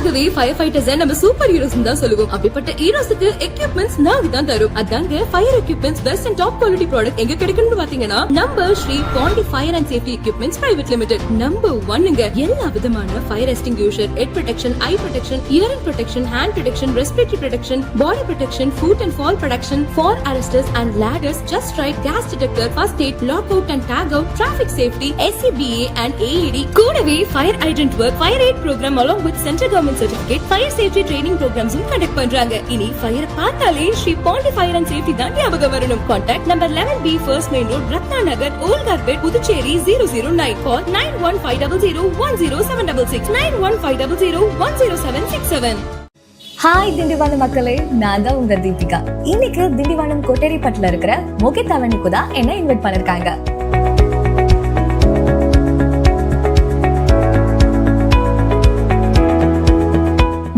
பொதுவாகவே ஃபயர் ஃபைட்டர்ஸ் நம்ம சூப்பர் ஹீரோஸ் தான் சொல்லுவோம். அப்படிப்பட்ட ஹீரோஸ்க்கு எக்யூப்மெண்ட்ஸ் நாங்க தான் தரும். அதாங்க fire equipments best and top quality product எங்க கிடைக்கும்னு பாத்தீங்கன்னா நம்ம Shri Pandi fire and safety equipments private limited. Number 1ங்க. எல்லா விதமான fire extinguisher, head protection, eye protection, hearing protection, hand protection, respiratory protection, body protection, foot and fall protection, fall arresters and ladders, just right, gas detector, first aid, lock out and tag out, traffic safety, SCBA and AED. கூடவே fire hydrant work, fire aid program along with central government certificate, fire safety training ப்ரோக்ராம்ஸும் conduct பண்றாங்க. இனி fire பார்த்தாலே Shri Pandi fire and safety தான் ஞாபகம் வரணும். Contact number 11B first main road, Ratna Nagar, old கார்பெட், Puducherry 009. Call 9150010766 9150010767. Hi Tindivanam மக்களே, நான் தான் உங்க தீபிகா. இன்னைக்கு திண்டிவனம் கொட்டேரிப்பட்டுல இருக்கிற மொகித் அவென்யூக்கு தான் என்ன இன்வைட் பண்ணிருக்காங்க.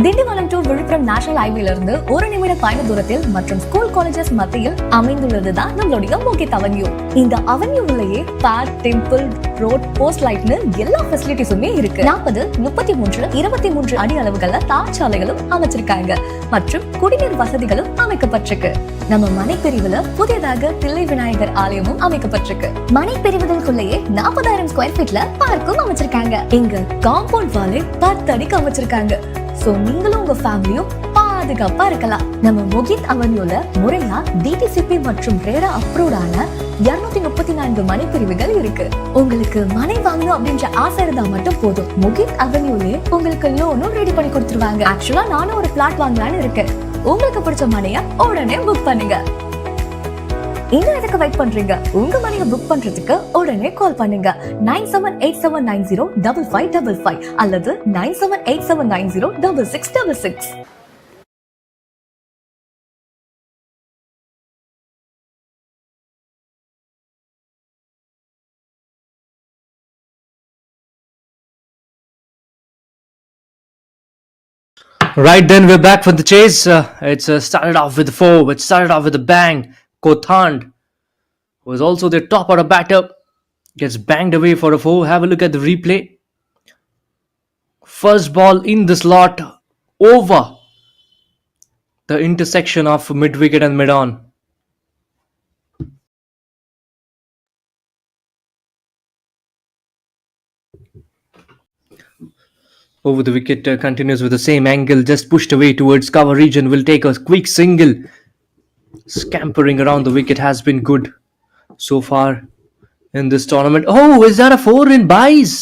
திண்டிவனம் டு விழுப்புரம் நேஷனல் ஹைவேல இருந்து ஒரு நிமிட பயண தூரத்தில் மற்றும் ஸ்கூல் காலேஜஸ் மத்தியில் அமைந்துள்ளதுதான் நம்மளுடைய மொகித் அவென்யூ. இந்த அவென்யூவிலேயே பார்க், டெம்பிள், ரோட், போஸ்ட் லைட்னு எல்லா ஃபெசிலிட்டிஸுமே இருக்கு. 40, 33, 23 அடி அளவுகள்ல தார் சாலைகளும் அமைச்சிருக்காங்க மற்றும் குடிநீர் வசதிகளும் அமைக்கப்பட்டிருக்கு. நம்ம மனை பிரிவுல புதியதாக தில்லை விநாயகர் ஆலயமும் அமைக்கப்பட்டிருக்கு. மனை பிரிவுகளுக்குள்ளேயே 40,000 ஸ்கொயர் ஃபீட்ல பார்க்கும் அமைச்சிருக்காங்க. இங்க காம்பவுண்ட் வாலே 10 அடிக்கு அமைச்சிருக்காங்க. சோ நீங்களும் உங்க ஃபேமிலியும் பாதுகாப்பா இருக்கலாம். நம்ம மொகித் அவென்யூல முறையா DTCP மற்றும் ரேரா அப்ரூவ்டான 234 மனை பிரிவுகள் இருக்கு. உங்களுக்கு மனை வாங்கணும் அப்படின்ற ஆசை இருந்தா மட்டும் போதும், மொகித் அவென்யூலே உங்களுக்கு லோனும் ரெடி பண்ணி கொடுத்துருவாங்க. ஆக்சுவலா நானும் ஒரு பிளாட் வாங்கலாம்னு இருக்கேன். உங்களுக்கு பிடிச்ச மனைய உடனே புக் பண்ணுங்க. இன்னும் எதுக்கு வெயிட் பண்றீங்க? உங்க மனையை புக் பண்றதுக்கு உடனே கால் பண்ணுங்க 9787905555 அல்லது 9787906666. Right then, we're back for the chase. It's started off with 4. It started off with a bang. Kothand was also the top order batter. Gets banged away for a 4. Have a look at the replay. First ball in the slot over the intersection of mid wicket and mid on. Over the wicket, continues with the same angle, just pushed away towards cover region. Will take a quick single. Scampering around the wicket has been good so far in this tournament. Oh, is that a 4 in buys?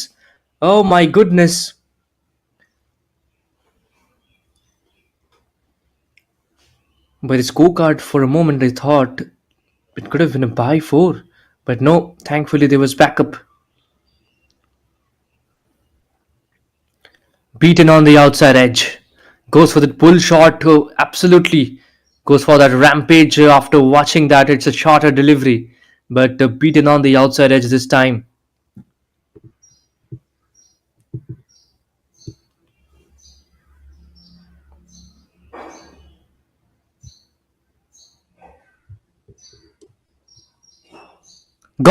Oh my goodness. By the scorecard, for a moment I thought it could have been a buy 4. But no, thankfully there was backup. Beaten on the outside edge. Goes for the pull shot. Absolutely goes for that rampage. After watching that, it's a shorter delivery. But beaten on the outside edge this time.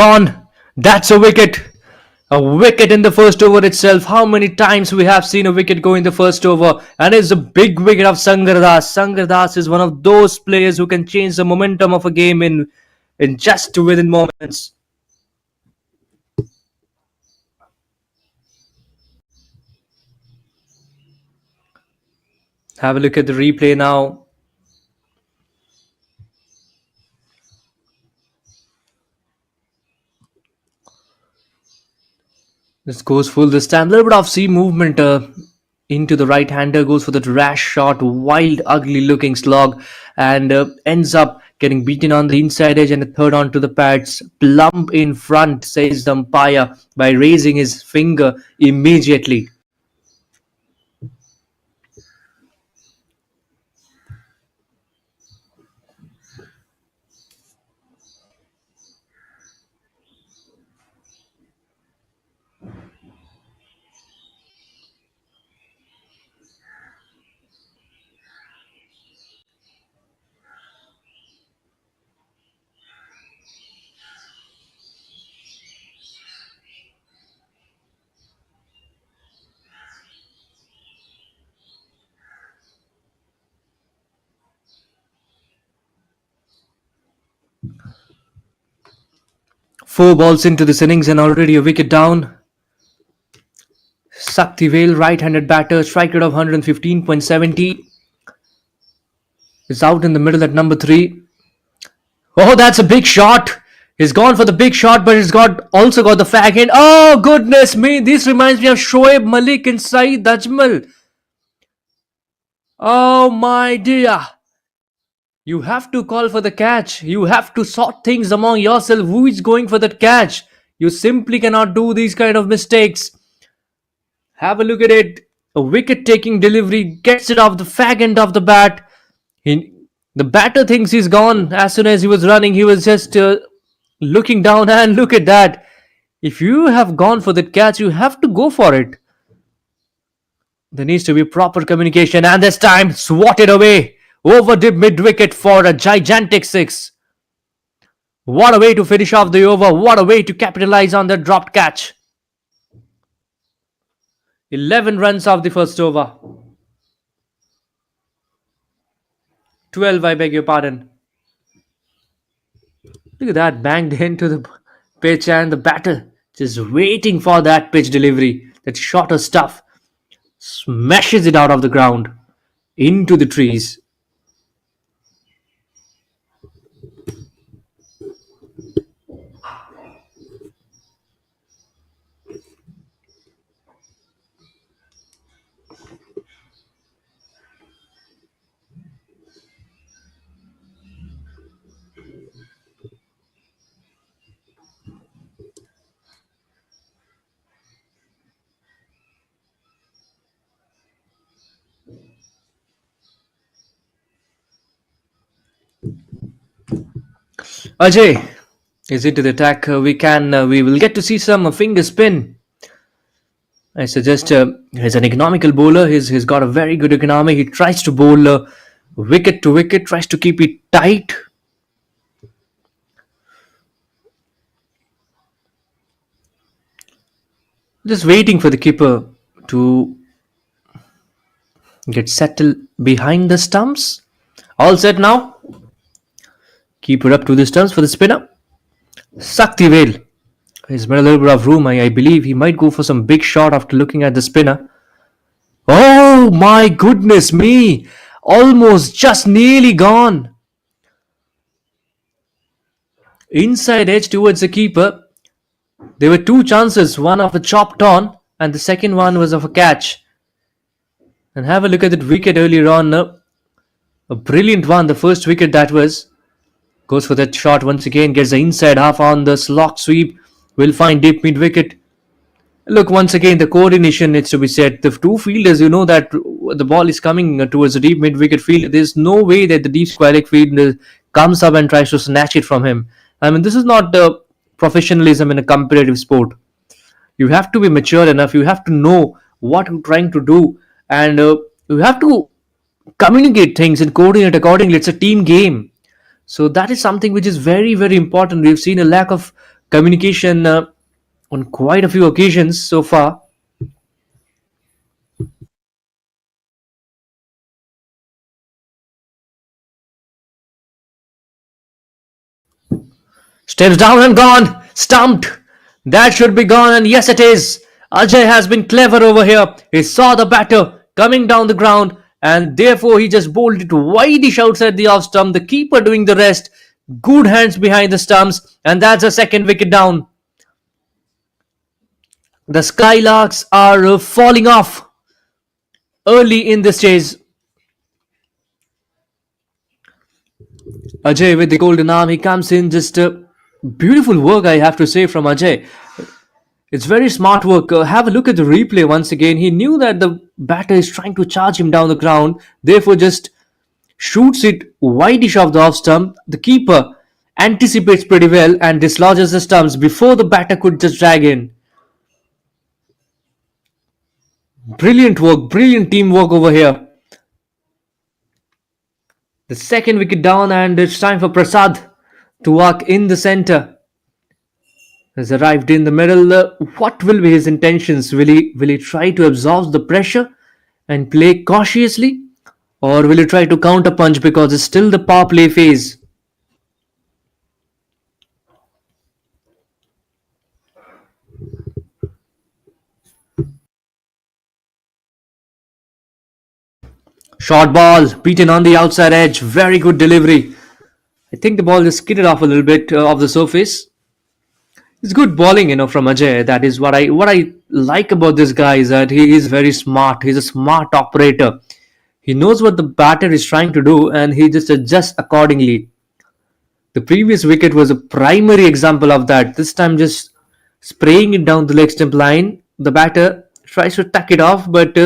Gone. That's a wicket. A wicket in the first over itself. How many times we have seen a wicket go in the first over? And it's a big wicket of Sangardas. Sangardas is one of those players who can change the momentum of a game in just within moments. Have a look at the replay now. This goes full this time. A little bit of seam movement into the right hander. Goes for that rash shot. Wild, ugly looking slog. And ends up getting beaten on the inside edge and a third onto the pads. Plump in front, says the umpire, by raising his finger immediately. Four balls into this innings and already a wicket down. Saktivel, right-handed batter, strike rate of 115.70, is out in the middle at number 3. Oh, that's a big shot. He's gone for the big shot, but he's also got the fag in. Oh, goodness me. This reminds me of Shoaib Malik and Saeed Ajmal. Oh, my dear. You have to call for the catch. You have to sort things among yourself. Who is going for that catch? You simply cannot do these kind of mistakes. Have a look at it. A wicket-taking delivery gets it off the fag end of the bat. The batter thinks he's gone. As soon as he was running, he was just looking down, and look at that. If you have gone for that catch, you have to go for it. There needs to be proper communication, and this time swatted away over the mid-wicket for a gigantic 6. What a way to finish off the over. What a way to capitalize on the dropped catch. 11 runs off the first over. 12, I beg your pardon. Look at that, banged into the pitch, and the batter just waiting for that pitch delivery. That shorter stuff smashes it out of the ground into the trees. Ajay is into the attack. We will get to see some finger spin. I suggest he's an economical bowler. He's got a very good economy. He tries to bowl wicket to wicket, tries to keep it tight. Just waiting for the keeper to get settled behind the stumps. All set now. Keeper up to the stumps for the spinner. Saktivel. He's made a little bit of room. I believe he might go for some big shot after looking at the spinner. Oh my goodness me. Almost just nearly gone. Inside edge towards the keeper. There were 2 chances. One of a chopped on, and the second one was of a catch. And have a look at that wicket earlier on. A brilliant one. The first wicket that was. Goes for that shot once again. Gets the inside half on the slog sweep. Will find deep mid wicket. Look, once again, the coordination needs to be set. The 2 fielders, you know that the ball is coming towards the deep mid wicket field. There's no way that the deep square leg fielder comes up and tries to snatch it from him. I mean, this is not professionalism in a competitive sport. You have to be mature enough. You have to know what you're trying to do, and you have to communicate things and coordinate accordingly. It's a team game. So that is something which is very, very important. We've seen a lack of communication on quite a few occasions so far. Steps down and gone. Stumped. That should be gone, and yes it is. Ajay has been clever over here. He saw the batter coming down the ground, and therefore he just bowled it wideish outside the off stump. The keeper doing the rest. Good hands behind the stumps, and that's a second wicket down. The Skylarks are falling off early in this chase. Ajay with the golden arm, he comes in. Just beautiful work, I have to say, from Ajay. It's very smart work. Have a look at the replay once again. He knew that the batter is trying to charge him down the ground, therefore just shoots it wideish off the off stump. The keeper anticipates pretty well and dislodges the stumps before the batter could just drag in. Brilliant work, brilliant teamwork over here. The second wicket down, and it's time for Prasad to walk in the center. Has arrived in the middle. What will be his intentions? Will he try to absorb the pressure and play cautiously, or will he try to counter punch because it's still the power play phase? Short ball, beaten on the outside edge. Very good delivery. I think the ball just skidded off a little bit off the surface. It's good bowling, from Ajay. That is what I like about this guy is that he is very smart. He's a smart operator. He knows what the batter is trying to do and he just adjusts accordingly. The previous wicket was a primary example of that. This time, just spraying it down the leg stump line. The batter tries to tuck it off, but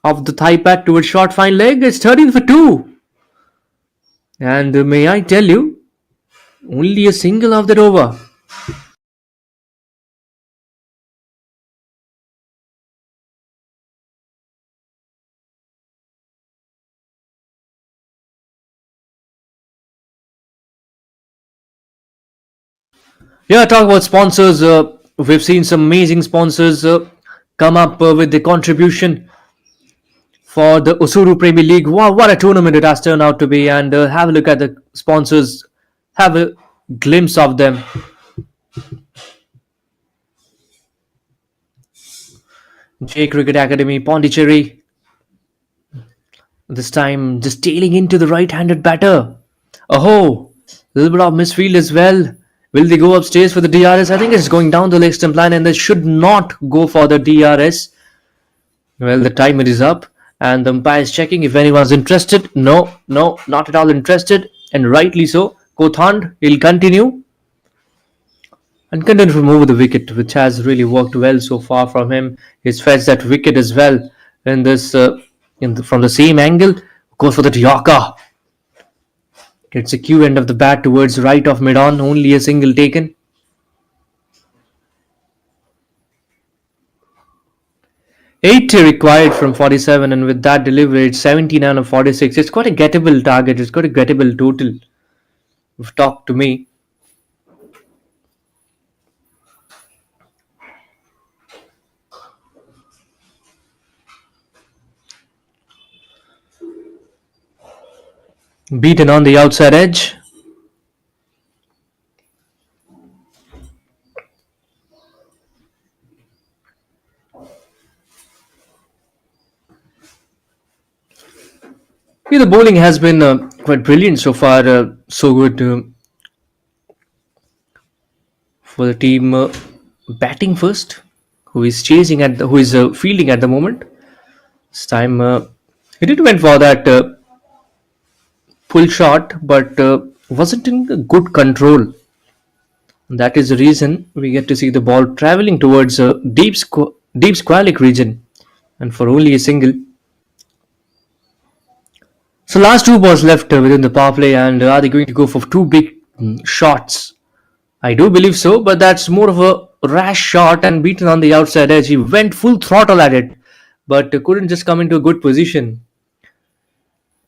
off the thigh pad towards short fine leg. It's 13 for 2. And may I tell you, only a single of that over. Yeah, talk about sponsors. We've seen some amazing sponsors come up with the contribution for the Osudu Premier League. Wow, what a tournament it has turned out to be! And have a look at the sponsors. Have a glimpse of them. J Cricket Academy, Pondicherry. This time, just tailing into the right-handed batter. Oh, a little bit of misfield as well. Will they go upstairs for the DRS? I think it's going down the leg stump line, and they should not go for the DRS. Well, the timer is up, and the umpire is checking if anyone's interested. No, no, not at all interested, and rightly so. Kothand will continue and continue to move the wicket, which has really worked well so far from him. He's fetched that wicket as well in this, from the same angle. Goes for the Yorker. Gets a cue end of the bat towards right of mid on. Only a single taken. 80 required from 47, and with that delivery, it's 79 of 46. It's quite a gettable target. It's got a gettable total. If talk to me. Beaten on the outside edge. Yeah, the bowling has been quite brilliant so far. So good for the team batting first, who is fielding at the moment. This time he did went for that pull shot, but wasn't in good control. That is the reason we get to see the ball traveling towards a deep squalic region, and for only a single. So last two balls left within the power play, and are they going to go for two big shots? I do believe so, but that's more of a rash shot and beaten on the outside edge. He went full throttle at it, but couldn't just come into a good position.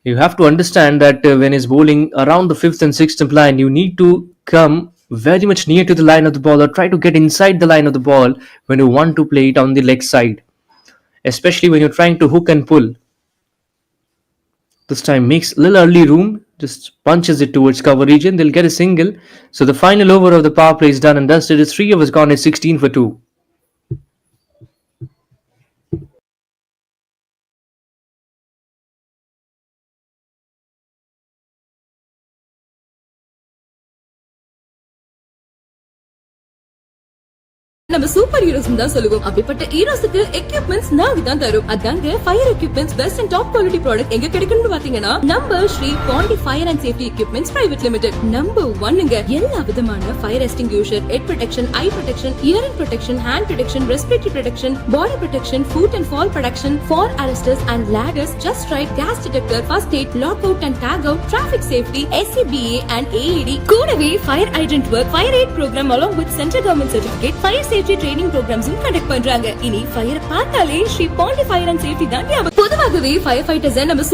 You have to understand that when he's bowling around the fifth and sixth line, you need to come very much near to the line of the ball or try to get inside the line of the ball when you want to play it on the leg side, especially when you're trying to hook and pull. This time makes little early room, just punches it towards cover region. They'll get a single. So the final over of the power play is done and dusted. It's 3 overs gone. It's 16 for 2. நம்ம super heroes தான் சொல்லுவோம். அப்படிப்பட்ட ஹீரோஸ்க்கு equipments நாங்க தான் தரும். அதாங்க fire equipments best and top quality product எங்க கிடைக்கும்னு பாத்தீங்கன்னா நம்ம Shri Pandi fire and safety equipments private limited. Number 1ங்க எல்லா விதமான fire extinguisher, head protection, eye protection, hearing protection, hand protection, respiratory protection, body protection, foot and fall protection, fall arresters and ladders, just right, gas detector, first aid, lock out and tag out, traffic safety, SCBA and AED. கூடவே fire hydrant work, fire aid program along with central government certificate, fire safety training ப்ரோக்ராம்ஸும் conduct பண்றாங்க. இனி fire பார்த்தாலே Shri Pandi fire and safety தான் ஞாபகம். பொதுவாகவே fire fighters நம்ம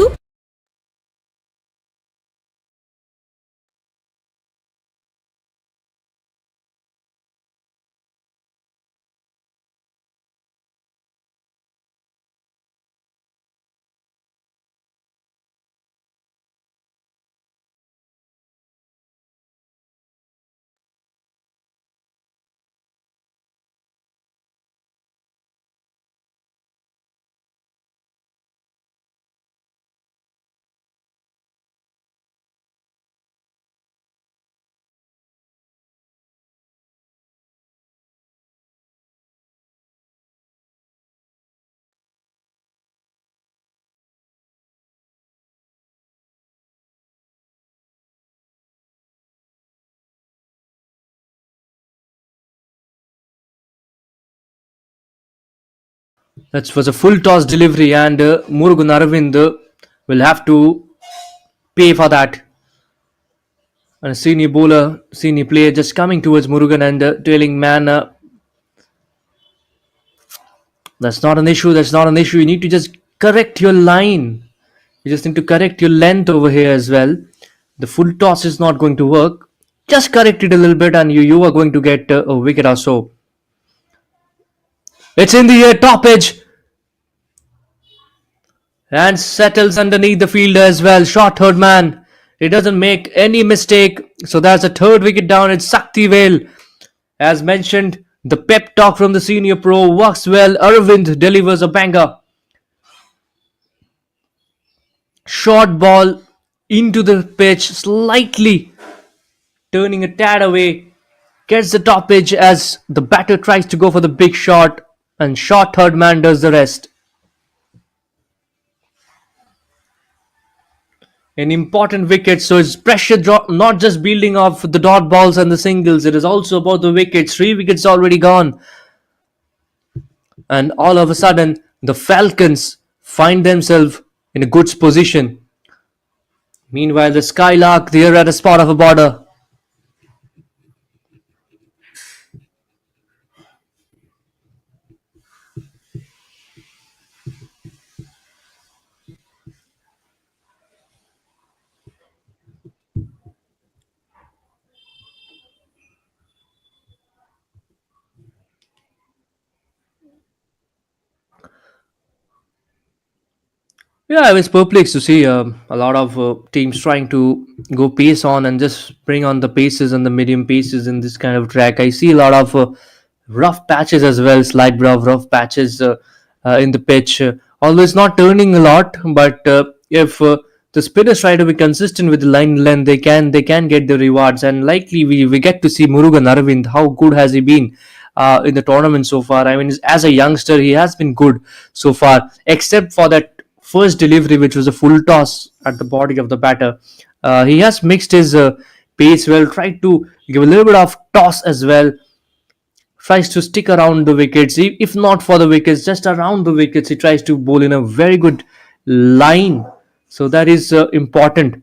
That was a full toss delivery, and Murugan Aravind will have to pay for that. And a senior bowler, senior player just coming towards Murugan and telling, man, that's not an issue, that's not an issue. You need to just correct your line. You just need to correct your length over here as well. The full toss is not going to work. Just correct it a little bit, and you are going to get a wicket or so. It's in the air, top edge, and settles underneath the fielder as well. Short third man. He doesn't make any mistake. So that's a third wicket down. It's Sakti Vale. As mentioned, the pep talk from the senior pro works well. Arvind delivers a banger. Short ball into the pitch, slightly turning a tad away. Gets the top edge as the batter tries to go for the big shot, and short third man does the rest. An important wicket, so it's pressure drop, not just building off the dot balls and the singles. It is also about the wickets. 3 wickets already gone, and all of a sudden the Falcons find themselves in a good position. Meanwhile, the Skylark, they are at a spot of a border. Yeah, I was perplexed to see a lot of teams trying to go pace on and just bring on the paces and the medium paces in this kind of track. I see a lot of rough patches as well, slight rough patches in the pitch. Although it's not turning a lot, but if the spinners try to be consistent with the line length, they can get the rewards. And likely we get to see Murugan Aravind. How good has he been in the tournament so far? I mean, as a youngster, he has been good so far, except for that first delivery, which was a full toss at the body of the batter. He has mixed his pace well, tried to give a little bit of toss as well, tries to stick around the wickets. If not for the wickets, just around the wickets, he tries to bowl in a very good line. So that is important.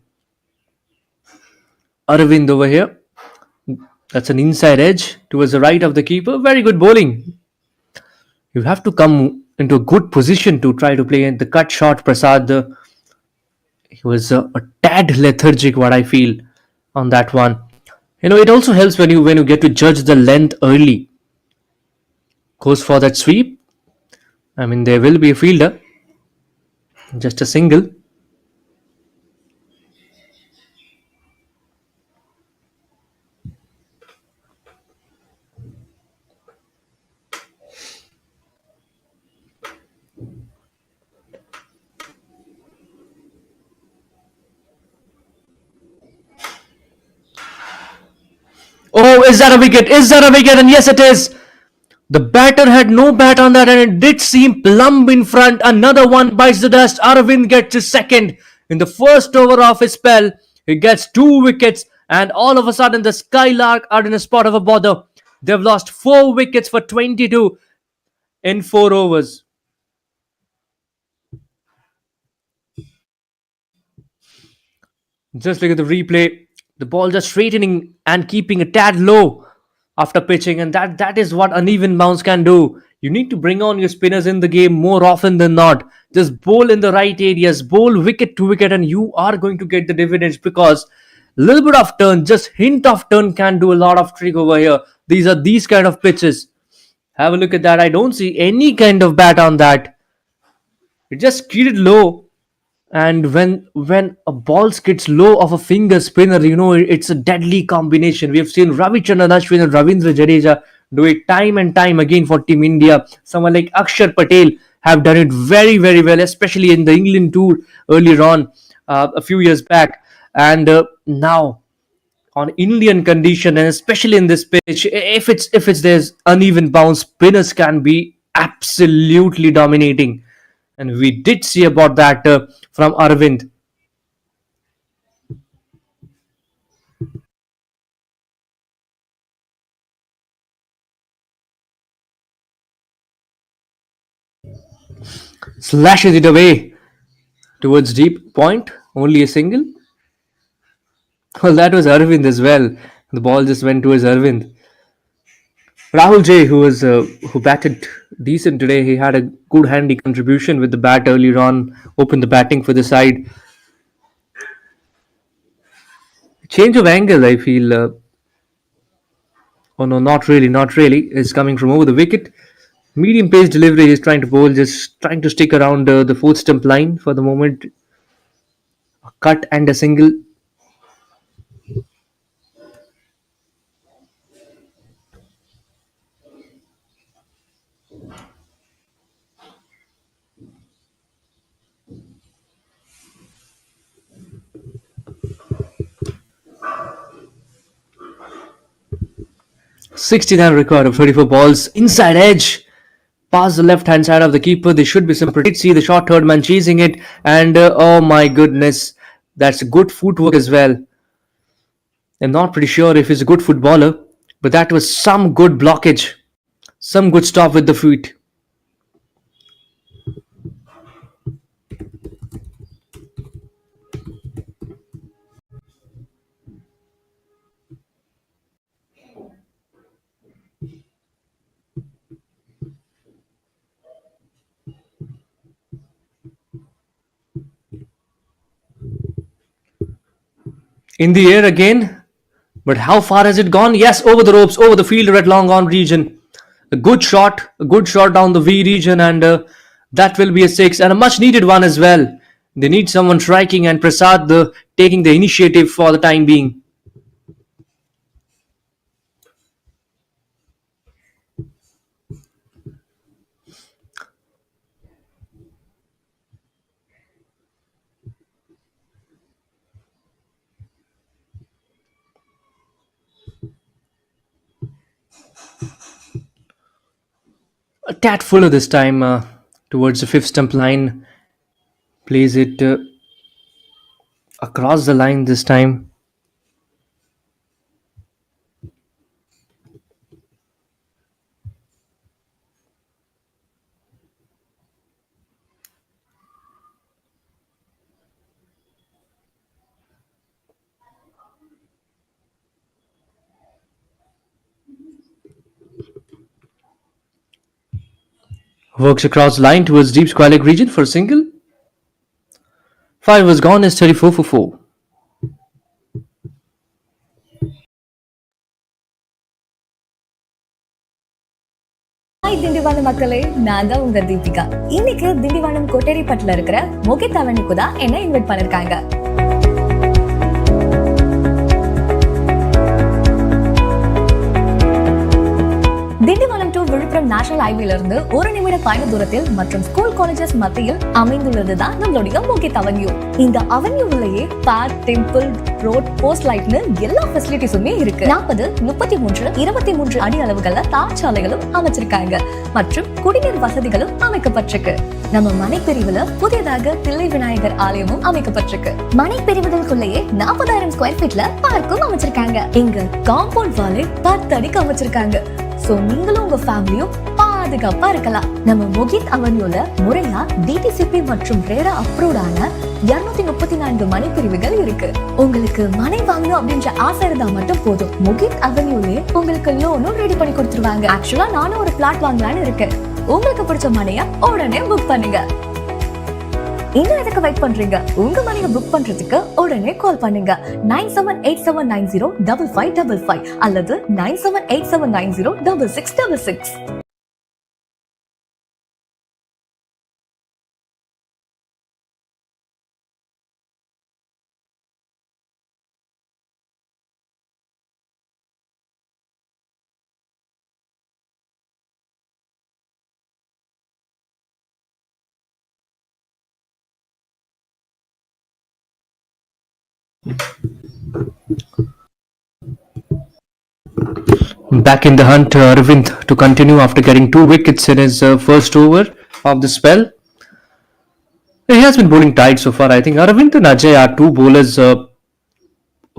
Arvind over here. That's an inside edge towards the right of the keeper. Very good bowling. You have to come into a good position to try to play in the cut shot. Prasad, he was a tad lethargic, what I feel on that one. It also helps when you get to judge the length early. Goes for that sweep. I mean, there will be a fielder, just a single. Oh, is that a wicket? Is that a wicket? And yes, it is. The batter had no bat on that, and it did seem plumb in front. Another one bites the dust. Arvind gets his second. In the first over of his spell, he gets 2 wickets, and all of a sudden, the Skylark are in a spot of a bother. They've lost 4 wickets for 22 in 4 overs. Just look at the replay. The ball just straightening and keeping a tad low after pitching, and that is what uneven bounce can do. You need to bring on your spinners in the game more often than not. Just bowl in the right areas, bowl wicket to wicket, and you are going to get the dividends, because a little bit of turn, just hint of turn, can do a lot of trick over here. These are these kind of pitches. Have a look at that. I don't see any kind of bat on that. It just skidded low, and when a ball skids low of a finger spinner, it's a deadly combination. We have seen Ravichandran Ashwin and Ravindra Jadeja do it time and time again for Team India. Someone like Akshar Patel have done it very, very well, especially in the England tour earlier on, a few years back. And now on Indian condition, and especially in this pitch, if it's there's uneven bounce, spinners can be absolutely dominating, and we did see about that from Arvind. Slashes it away towards deep point. Only a single. Well, that was Arvind as well. The ball just went towards Arvind. Rahul J, who batted decent today, he had a good handy contribution with the bat earlier on. Opened the batting for the side. Change of angle, I feel. Oh no, not really, not really. Is coming from over the wicket. Medium pace delivery is trying to bowl, just trying to stick around the fourth stump line for the moment. A cut and a single. 69 record of 34 balls. Inside edge. Past the left hand side of the keeper. There should be some pretty. See the short third man chasing it. And oh my goodness. That's good footwork as well. I'm not pretty sure if he's a good footballer. But that was some good blockage. Some good stop with the feet. In the air again. But how far has it gone? Yes, over the ropes, over the fielder at long on region. A good shot down the V region, and that will be a six and a much needed one as well. They need someone striking, and Prasad taking the initiative for the time being. A tad fuller this time towards the fifth stump line. Plays it across the line this time. Works across the line towards deep square leg region for a single. 5 was gone is 34 for 4. Hi Tindivanam மக்களே, நான் தான் உங்க தீபிகா. இன்னைக்கு திண்டிவனம் கொட்டேரிப்பட்டுல இருக்கிற மொகித் அவென்யூக்கு தான் என்ன invite பண்ணிருக்காங்க. Tindivanam to Villupuram national ஹைவேல இருந்து ஒரு நிமிட பயண தூரத்தில் மற்றும் ஸ்கூல் காலேஜஸ் மத்தியில் அமைந்துள்ளதுதான் நம்மளுடைய மொகித் அவென்யூ. இந்த அவென்யூவிலேயே பார்க், டெம்பிள், ரோட், போஸ்ட் லைட்னு எல்லா ஃபெசிலிட்டிஸுமே இருக்கு. 40, 33, 23 அடி அளவுகள்ல தார் சாலைகளும் அமைச்சிருக்காங்க மற்றும் குடிநீர் வசதிகளும் அமைக்கப்பட்டிருக்கு. நம்ம மனை பிரிவுல புதியதாக தில்லை விநாயகர் ஆலயமும் அமைக்கப்பட்டிருக்கு. மனை பிரிவுகளுக்குள்ளேயே 40,000 ஸ்கொயர் ஃபீட்ல பார்க்கும் அமைச்சிருக்காங்க. இங்க காம்பவுண்ட் வாலே 10 அடிக்கு அமைச்சிருக்காங்க. சோ நீங்களும் உங்க ஃபேமிலியும் பாதுகாப்பா இருக்கலாம். நம்ம மொகித் அவென்யூல முறையா டிடிசிபி மற்றும் ரேரா அப்ரூவ்டான 234 மனை பிரிவுகள் இருக்கு. உங்களுக்கு மனை வாங்கணும் அப்படின்ற ஆசை இருந்தா மட்டும் போதும், மொகித் அவென்யூலயே உங்களுக்கு லோனும் ரெடி பண்ணி கொடுத்துருவாங்க. ஆக்சுவலா நானும் ஒரு பிளாட் வாங்கலாம்னு இருக்கேன். உங்களுக்கு பிடிச்ச மனைய உடனே புக் பண்ணுங்க. இன்னும் எதுக்கு வெயிட் பண்றீங்க? உங்க மனையை புக் பண்றதுக்கு உடனே கால் பண்ணுங்க 9787905555 அல்லது 9787906666. Back in the hunt, Arvind to continue after getting 2 wickets in his first over of the spell. He has been bowling tight so far. I think Arvind and Ajay are two bowlers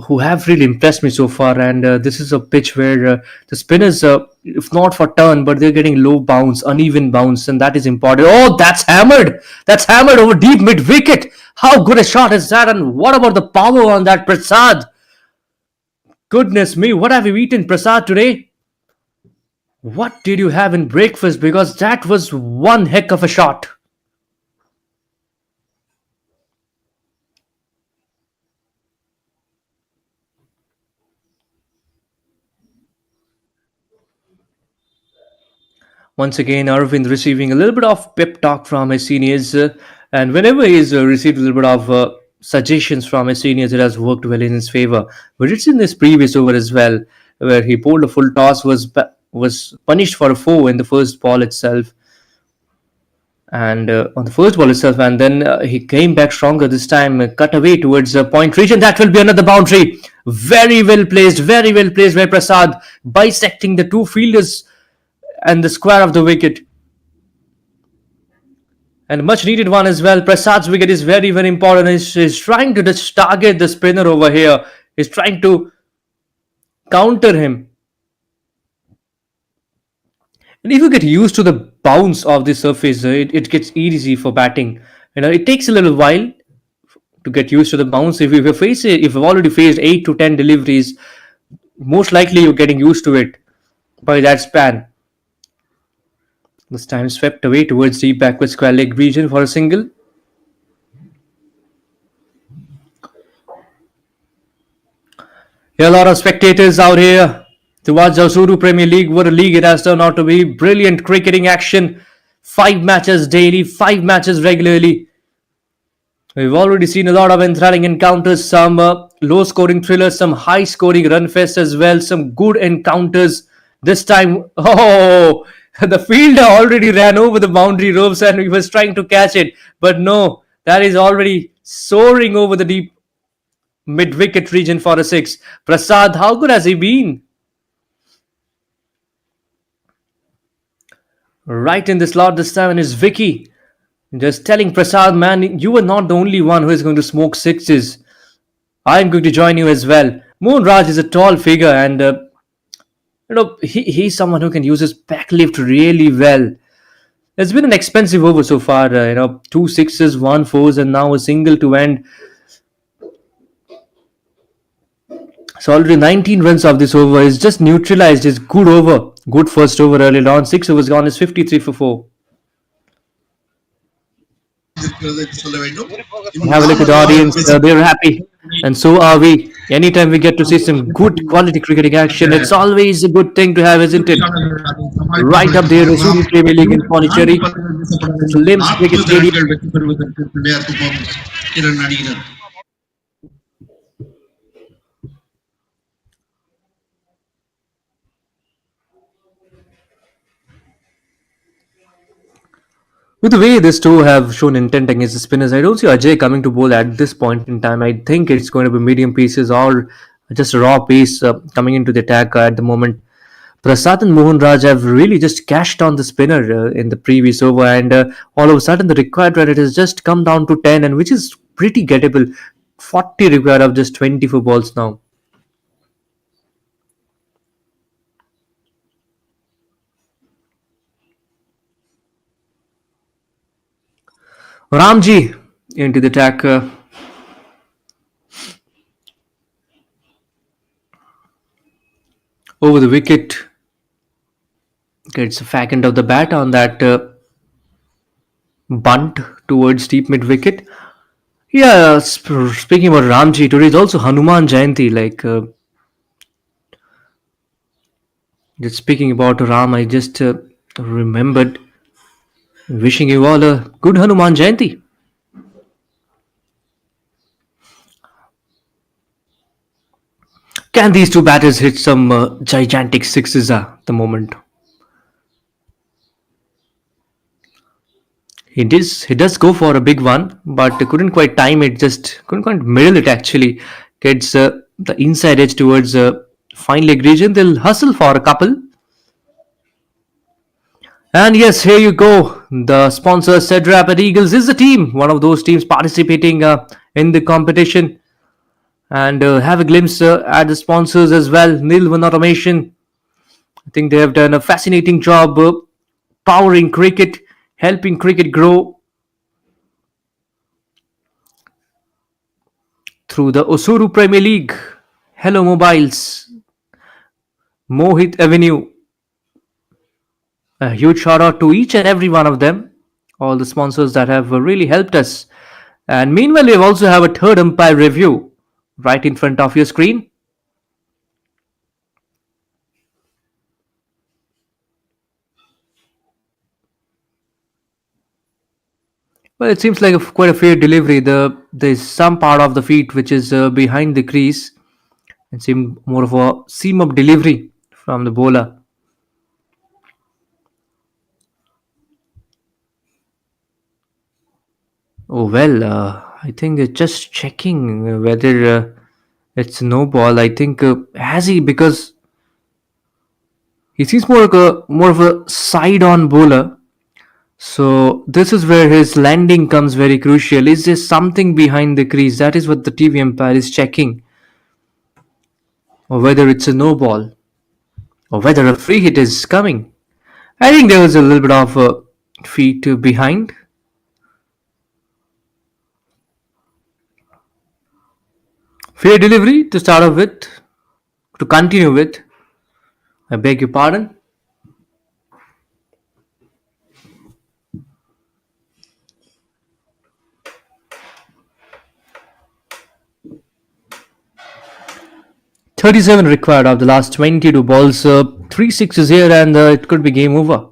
who have really impressed me so far. And this is a pitch where the spinners, if not for turn, but they're getting low bounce, uneven bounce, and that is important. Oh, that's hammered! That's hammered over deep mid wicket. How good a shot is that? And what about the power on that, Prasad? Goodness me, what have you eaten, Prasad, today? What did you have in breakfast? Because that was one heck of a shot. Once again, Arvind receiving a little bit of pep talk from his seniors, and whenever he's received a little bit of suggestions from his seniors, it has worked well in his favor. But it's in this previous over as well, where he pulled a full toss, was punished for a four in the first ball itself, and on the first ball itself, and then he came back stronger this time, cut away towards the point region. That will be another boundary. Very well placed by Prasad, bisecting the two fielders and the square of the wicket. And much needed one as well. Prasad's wicket is very important. He's trying to just target the spinner over here. He's trying to counter him. And if you get used to the bounce of the surface, it gets easy for batting. It takes a little while to get used to the bounce. If you've already faced 8 to 10 deliveries, most likely you're getting used to it by that span. This time swept away towards deep backward square leg region for a single. Here, a lot of spectators out here towards Osudu Premier League. What a league it has turned out to be. Brilliant cricketing action. 5 matches daily, 5 matches regularly. We've already seen a lot of enthralling encounters, some low-scoring thrillers, some high-scoring run fests as well, some good encounters. This time, the fielder already ran over the boundary ropes and he was trying to catch it. But no, that is already soaring over the deep mid-wicket region for a 6. Prasad, how good has he been? Right in the slot this time, and it's Vicky just telling Prasad, man, you are not the only one who is going to smoke sixes. I'm going to join you as well. Mohan Raj is a tall figure, and he's someone who can use his back lift really well. It's been an expensive over so far. 2 sixes, 1 fours, and now a single to end. So already 19 runs of this over is just neutralized his good over. Good first over early on. 6 overs gone is 53 for 4. Have a look at the audience. They're happy. And so are we. Anytime we get to see some good quality cricketing action, it's always a good thing to have, isn't it? Right up there, Osudu Premier League in Pondicherry. Limbs Cricket Stadium. With the way this two have shown intent against the spinners, I don't see Ajay coming to bowl at this point in time. I think it's going to be medium pieces or just a raw pace coming into the attack at the moment. Prasad and Mohan Raj have really just cashed on the spinner in the previous over, and all of a sudden the required run rate has just come down to 10, and which is pretty gettable. 40 required of just 24 balls now. Ramji into the attack. Over the wicket. Gets a fag end of the bat on that bunt towards deep mid wicket. Yeah, speaking about Ramji, today is also Hanuman Jayanti. Just speaking about Ram, I just remembered wishing you all a good Hanuman Jayanti. Can these two batters hit some gigantic sixes at the moment? He does go for a big one, but couldn't quite time it, just couldn't quite middle it actually. Gets the inside edge towards fine leg region. They'll hustle for a couple. And yes, here you go. The sponsor, Cedar Rapid Eagles, is the team. One of those teams participating in the competition. and have a glimpse at the sponsors as well. Nilvan Automation. I think they have done a fascinating job powering cricket, helping cricket grow through the Osudu Premier League. Hello Mobiles, Mohit Avenue. A huge shout out to each and every one of them, all the sponsors that have really helped us. And meanwhile, we also have a third umpire review right in front of your screen. Well, it seems like quite a fair delivery. There's some part of the feet which is behind the crease. It seemed more of a seam up delivery from the bowler. Oh well, I think just checking whether it's no ball. I think has he, because he seems more of a side on bowler. So this is where his landing comes very crucial. Is there something behind the crease? That is what the TV umpire is checking, or whether it's a no ball, or whether a free hit is coming. I think there was a little bit of feet behind. Fair delivery to start off with, to continue with. I beg your pardon. 37 required of the last 22 balls. 3 sixes here, and it could be game over.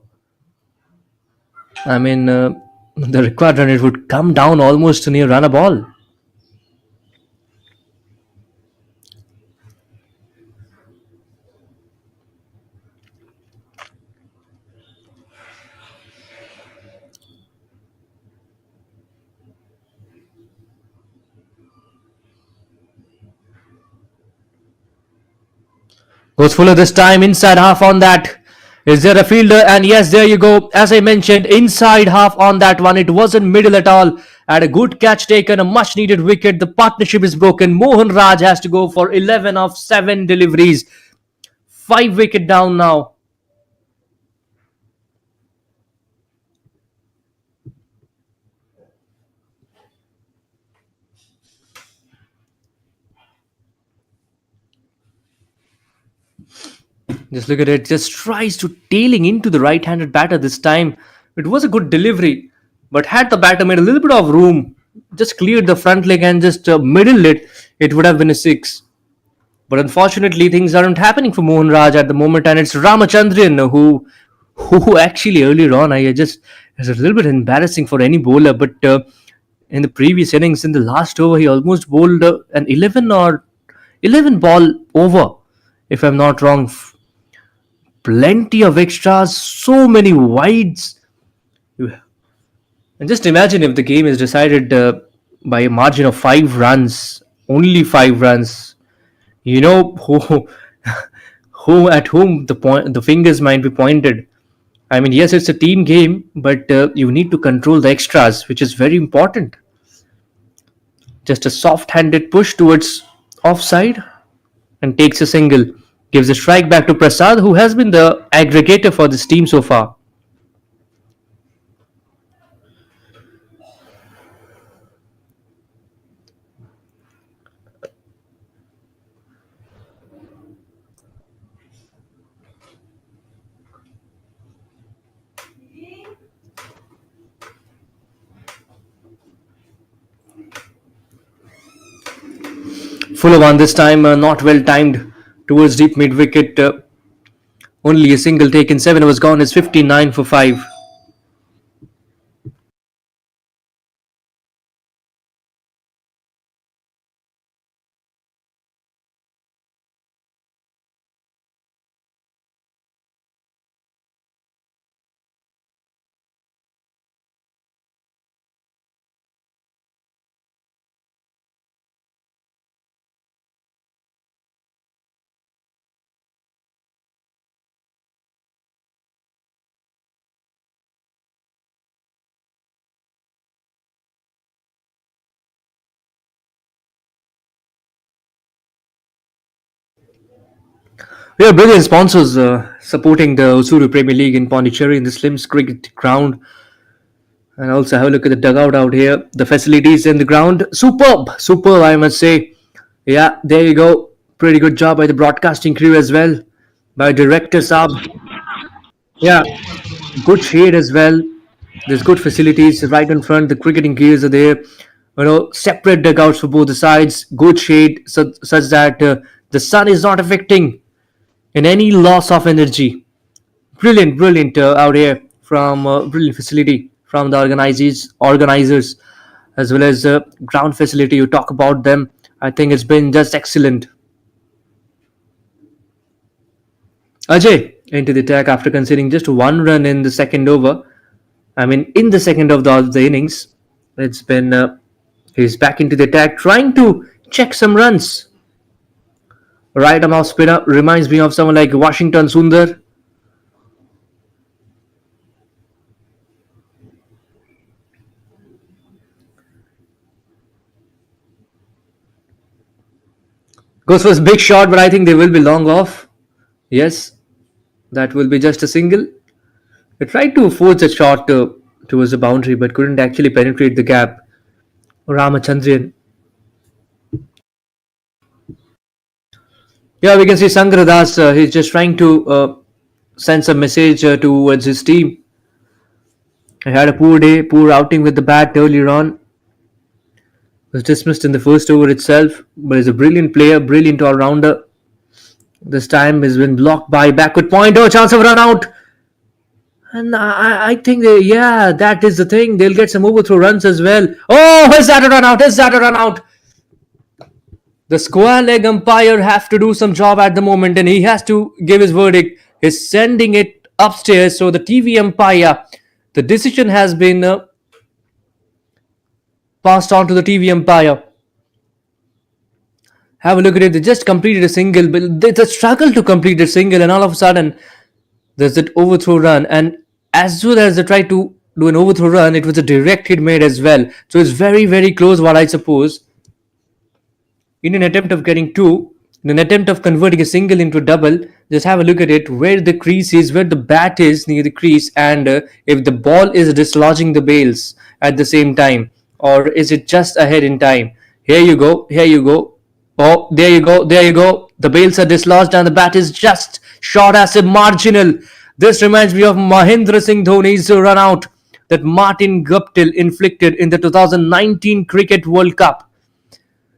I mean, the required run it would come down almost near run a ball. Goes Fuller this time, inside half on that. Is there a fielder? And yes, there you go. As I mentioned, inside half on that one. It wasn't middle at all. Had a good catch taken, a much needed wicket. The partnership is broken. Mohan Raj has to go for 11 of 7 deliveries. 5 wicket down now. Just look at it. Just tries to tailing into the right-handed batter this time. It was a good delivery, but had the batter made a little bit of room, just cleared the front leg and just middled it, it would have been a six. But unfortunately, things aren't happening for Mohan Raj at the moment, and it's Ramachandran who actually earlier on, I just it's a little bit embarrassing for any bowler, but in the previous innings, in the last over, he almost bowled an 11 ball over, if I'm not wrong. Plenty of extras, so many wides. And just imagine if the game is decided by a margin of 5 runs, only 5 runs. You know who at whom the fingers might be pointed. I mean, yes, it's a team game, but you need to control the extras, which is very important. Just a soft-handed push towards offside and takes a single. Gives a strike back to Prasad, who has been the aggregator for this team so far. Fuller one this time, not well timed towards deep mid wicket. Only a single taken, 7 was gone. It's 59 for 5. We have brilliant sponsors supporting the Osudu Premier League in Pondicherry in the Slims Cricket Ground. And also have a look at the dugout out here. The facilities in the ground, superb, superb, I must say. Yeah, there you go. Pretty good job by the broadcasting crew as well, by director Saab. Yeah, good shade as well. There's good facilities right in front. The cricketing gears are there. Separate dugouts for both the sides. Good shade, such that the sun is not affecting in any loss of energy. Brilliant, brilliant out here from brilliant facility from the organizers, as well as ground facility. You talk about them. I think it's been just excellent. Ajay into the attack after conceding just one run in the second over. I mean, in the second of the innings, it's been he's back into the attack, trying to check some runs. Right arm off spinner reminds me of someone like Washington Sundar. Goes for a big shot, but I think they will be long off. Yes, that will be just a single. They tried to force a shot towards the boundary, but couldn't actually penetrate the gap. Ramachandran. Yeah, we can see Sangradas. He's just trying to send some message towards his team. He had a poor day, poor outing with the bat earlier on. Was dismissed in the first over itself, but he's a brilliant player, brilliant all-rounder. This time has been blocked by backward point. Oh, chance of run out. And I think, yeah, that is the thing. They'll get some overthrow runs as well. Oh, is that a run out? Is that a run out? The square leg umpire have to do some job at the moment, and he has to give his verdict. He's sending it upstairs. So the TV umpire, the decision has been passed on to the TV umpire. Have a look at it. They just completed a single, but they struggle to complete a single, and all of a sudden there's that overthrow run. And as soon as they tried to do an overthrow run, it was a direct hit made as well. So it's very, very close, what I suppose. In an attempt of getting two, in an attempt of converting a single into a double, just have a look at it, where the crease is, where the bat is near the crease, and if the ball is dislodging the bails at the same time, or is it just ahead in time. Here you go, here you go. Oh, there you go, there you go. The bails are dislodged and the bat is just short as a marginal. This reminds me of Mahendra Singh Dhoni's run out that Martin Guptill inflicted in the 2019 Cricket World Cup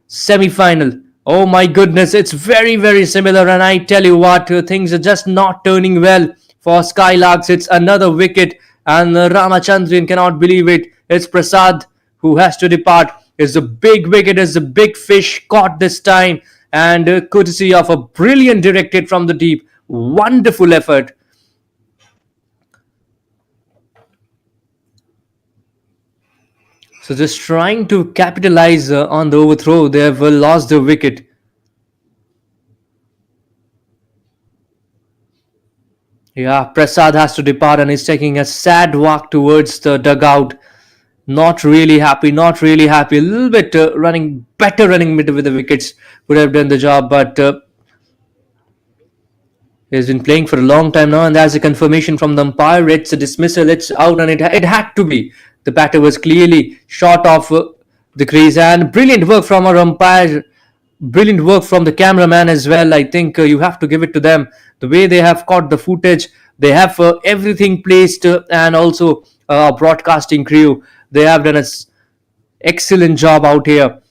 semi-final. Oh my goodness, it's very, very similar, and I tell you what, things are just not turning well for Skylarks. It's another wicket, and Ramachandran cannot believe it. It's Prasad who has to depart. It's a big wicket, it's a big fish caught this time, and courtesy of a brilliant direct hit from the deep. Wonderful effort. So just trying to capitalize on the overthrow, they have lost the wicket. Yeah, Prasad has to depart and is taking a sad walk towards the dugout. Not really happy, not really happy. A little bit better running mid with the wickets would have done the job, but he's been playing for a long time now, and there's a confirmation from the umpire. It's a dismissal, it's out, and it had to be. The batter was clearly short of the crease, and brilliant work from our umpire. Brilliant work from the cameraman as well. I think you have to give it to them. The way they have caught the footage, they have everything placed, and also broadcasting crew. They have done an excellent job out here.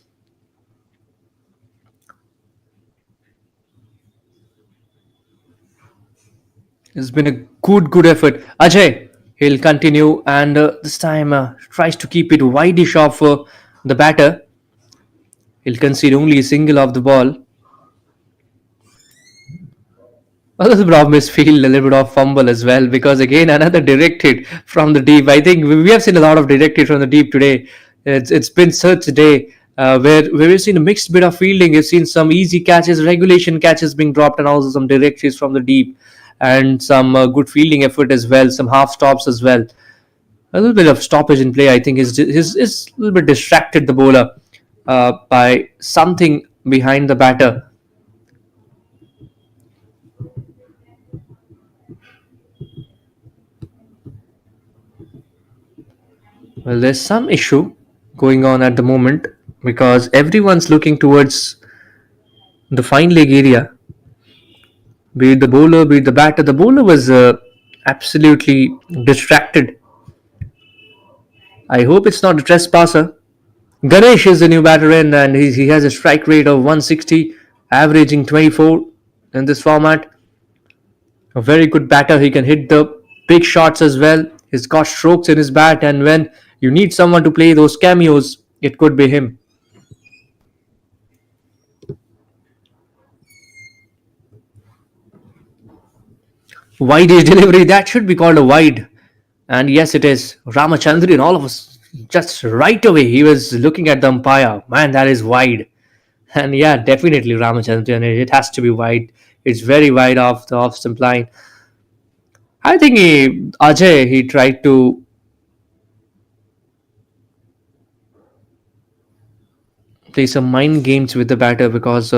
It's been a good effort. Ajay, he'll continue, and this time tries to keep it wideish off the batter. He'll concede only a single off the ball. Well, the problem is feel a little bit of fumble as well, because again another direct hit from the deep. I think we have seen a lot of direct hit from the deep today. It's been such a day where we've seen a mixed bit of fielding. We've seen some easy catches, regulation catches being dropped, and also some direct hits from the deep, and some good fielding effort as well. Some half stops as well. A little bit of stoppage in play, I think, is a little bit distracted the bowler by something behind the batter. Well, there's some issue going on at the moment because everyone's looking towards the fine leg area, be it the bowler, be it the batter. The bowler was absolutely distracted. I hope it's not a trespasser. Ganesh is the new batter in, and he has a strike rate of 160, averaging 24 in this format. A very good batter. He can hit the big shots as well. He's got strokes in his bat, and when you need someone to play those cameos, it could be him. Wide is delivery. That should be called a wide. And yes, it is. Ramachandran, all of us, just right away, he was looking at the umpire. Man, that is wide. And yeah, definitely Ramachandran. It has to be wide. It's very wide off the off stump line. I think Ajay, he tried to play some mind games with the batter because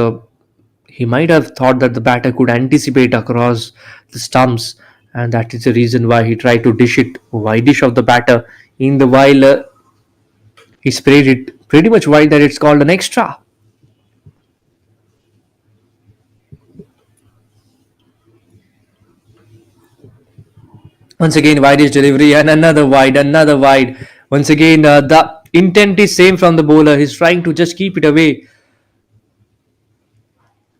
he might have thought that the batter could anticipate across the stumps, and that is the reason why he tried to dish it wide-ish of the batter. In the while, he sprayed it pretty much wide that it's called an extra. Once again, wide-ish delivery and another wide, another wide. Once again, the intent is same from the bowler. He's trying to just keep it away.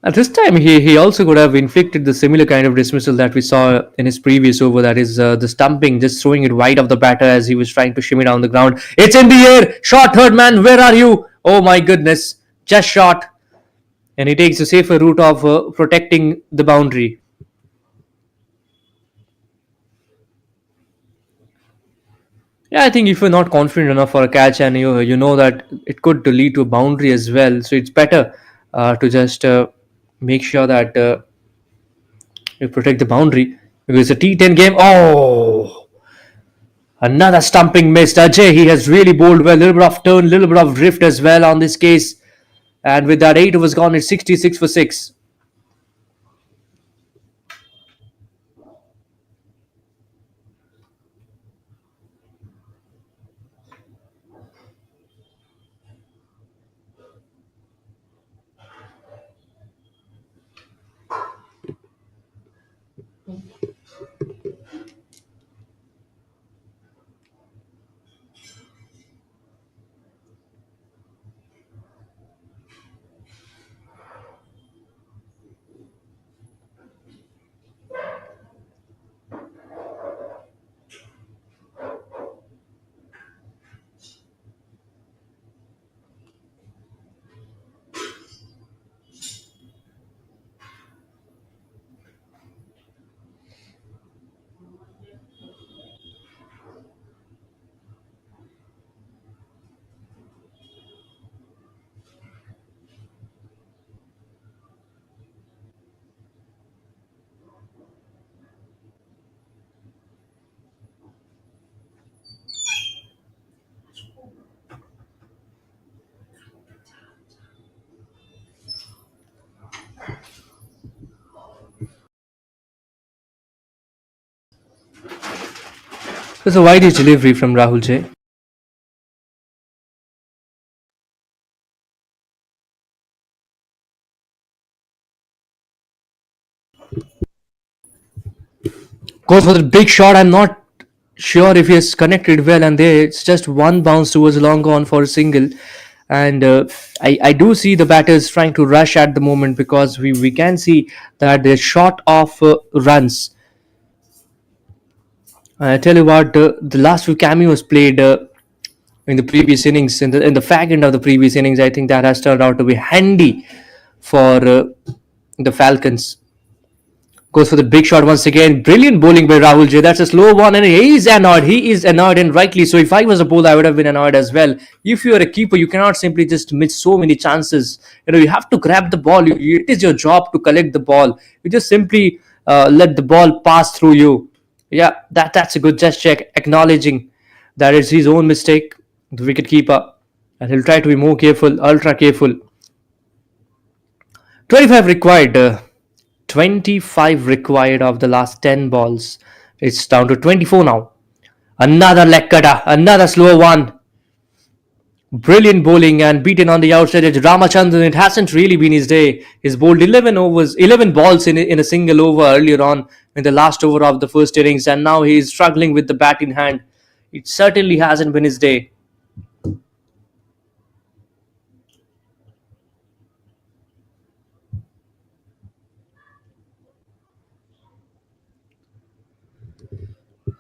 At this time, he also could have inflicted the similar kind of dismissal that we saw in his previous over. That is the stumping, just throwing it wide of the batter as he was trying to shimmy down the ground. It's in the air. Shot, third man. Where are you? Oh my goodness. Just shot. And he takes the safer route of protecting the boundary. Yeah, I think if you're not confident enough for a catch and you know that it could lead to a boundary as well, so it's better to just make sure that you protect the boundary because it's a T10 game. Oh, another stumping missed. Ajay, he has really bowled well. Little bit of turn, little bit of drift as well on this case. And with that, 8 overs gone, it's 66 for 6. There's a wide delivery from Rahul J. Goes for the big shot. I'm not sure if he has connected well, and there it's just one bounce towards long on for a single. And I do see the batters trying to rush at the moment because we can see that they're short of runs. I tell you what, the last few cameos played in the previous innings, in the fag end of the previous innings, I think that has turned out to be handy for the Falcons. Goes for the big shot once again. Brilliant bowling by Rahul J. That's a slow one, and he is annoyed. He is annoyed, and rightly so. If I was a bowler, I would have been annoyed as well. If you are a keeper, you cannot simply just miss so many chances. You have to grab the ball. It is your job to collect the ball. You just simply let the ball pass through you. Yeah, that's a good just check, acknowledging that it's his own mistake, the wicket keeper, and he'll try to be more careful, ultra careful. 25 required. 25 required of the last 10 balls. It's down to 24 now. Another leg cutter, another slow one. Brilliant bowling and beaten on the outside edge. Ramachandran, it hasn't really been his day. He's bowled 11 balls in a single over earlier on in the last over of the first innings, and now he's struggling with the bat in hand. It certainly hasn't been his day.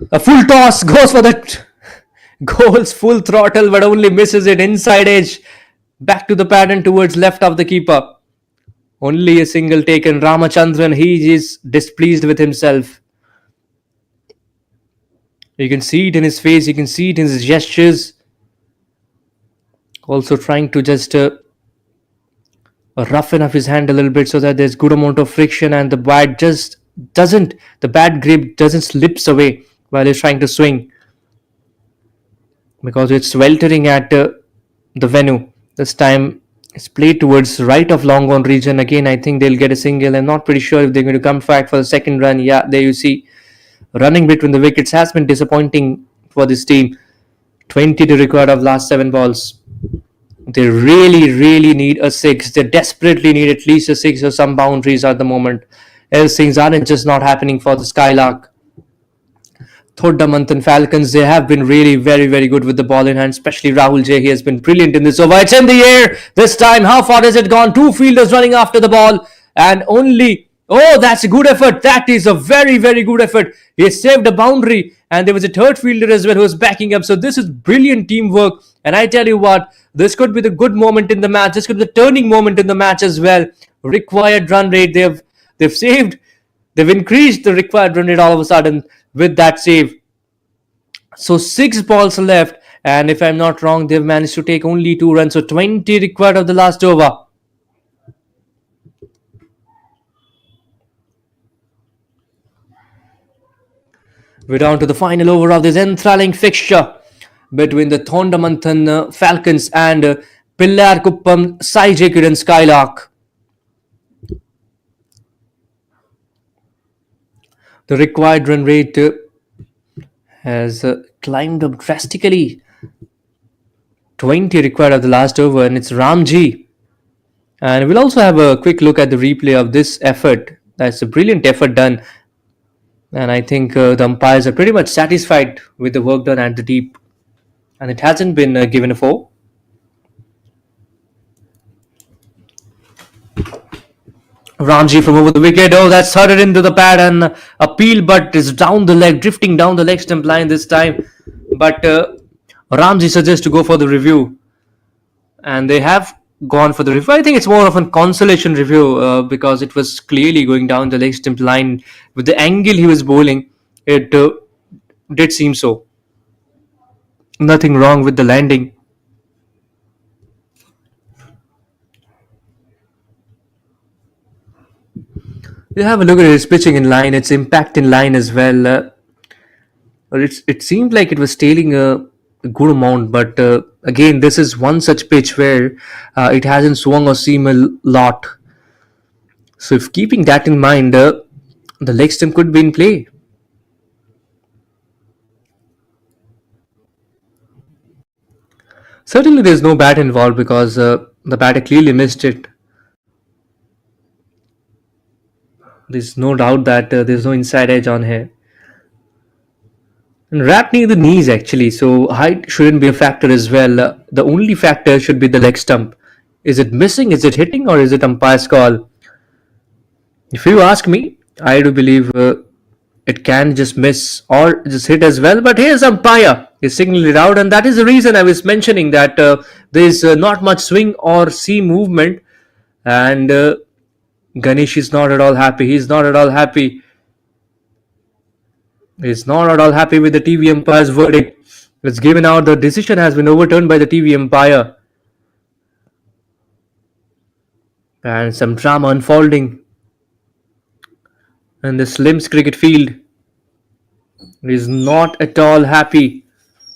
A full toss goes for the goals full throttle, but only misses it inside edge. Back to the pattern towards left of the keeper. Only a single taken. Ramachandran, he is displeased with himself. You can see it in his face, you can see it in his gestures. Also trying to just roughen up his hand a little bit so that there's good amount of friction and the bat just doesn't, the bat grip doesn't slips away while he's trying to swing, because it's weltering at the venue. This time it's played towards right of long on region. Again, I think they'll get a single. I'm not pretty sure if they're going to come back for the second run. Yeah, there you see, running between the wickets has been disappointing for this team. 20 to record of last 7 balls. They really need a 6. They desperately need at least a 6 or some boundaries at the moment. Else things aren't just not happening for the Skylark. Thodamanathan Falcons, they have been really very good with the ball in hand, especially Rahul J. He has been brilliant in this over. It's in the air this time. How far has it gone? 2 fielders running after the ball and only... Oh, that's a good effort. That is a very good effort. He saved a boundary and there was a third fielder as well who was backing up. So this is brilliant teamwork. And I tell you what, this could be the good moment in the match. This could be the turning moment in the match as well. Required run rate, they've increased the required run rate all of a sudden with that save. So 6 balls left, and if I'm not wrong, they've managed to take only 2 runs. So 20 required of the last over. We're down to the final over of this enthralling fixture between the Thondamanathan Falcons and PILLAIYARKUPPAM KIRAN Skylark. The required run rate has climbed up drastically. 20 required of the last over, and it's Ramji. And we'll also have a quick look at the replay of this effort. That's a brilliant effort done. And I think the umpires are pretty much satisfied with the work done at the deep. And it hasn't been given a 4. Ramji from over the wicket. Oh, that's headed into the pad and a peel, but is down the leg, drifting down the leg stump line this time. But Ramji suggests to go for the review. And they have gone for the review. I think it's more of a consolation review because it was clearly going down the leg stump line with the angle he was bowling. It did seem so. Nothing wrong with the landing. You have a look at his pitching in line, its impact in line as well. It seemed like it was tailing a good amount, but again, this is one such pitch where it hasn't swung or seamed a lot. So if keeping that in mind, the leg stump could be in play. Certainly there's no bat involved because the batter clearly missed it. There's no doubt that there's no inside edge on here. And wrapped near the knees actually, so height shouldn't be a factor as well. The only factor should be the leg stump. Is it missing, is it hitting, or is it umpire's call? If you ask me, I do believe it can just miss or just hit as well. But here's umpire is signaling it out, and that is the reason I was mentioning that there's not much swing or seam movement. And Ganesh is not at all happy. He's not at all happy. He's not at all happy with the TV umpire's verdict. It's given out. The decision has been overturned by the TV umpire. And some drama unfolding in the Slims cricket field. He's not at all happy.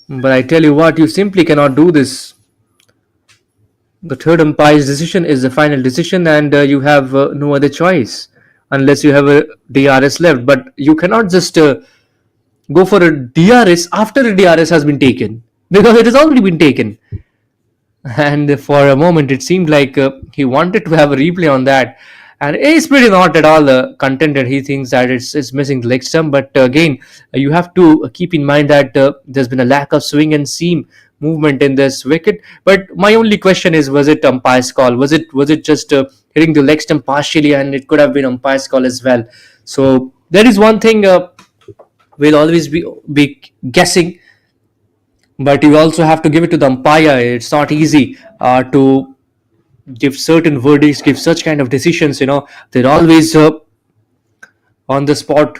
But I tell you what, you simply cannot do this. The third umpire's decision is the final decision, and you have no other choice unless you have a DRS left. But you cannot just go for a DRS after a DRS has been taken, because it has already been taken. And for a moment it seemed like he wanted to have a replay on that, and he's pretty not at all contented. He thinks that it's missing the leg stump, but again, you have to keep in mind that there's been a lack of swing and seam movement in this wicket. But my only question is, was it umpire's call? Was it just hitting the leg stump partially, and it could have been umpire's call as well? So there is one thing, we'll always be guessing, but you also have to give it to the umpire. It's not easy to give certain verdicts, give such kind of decisions. They're always on the spot.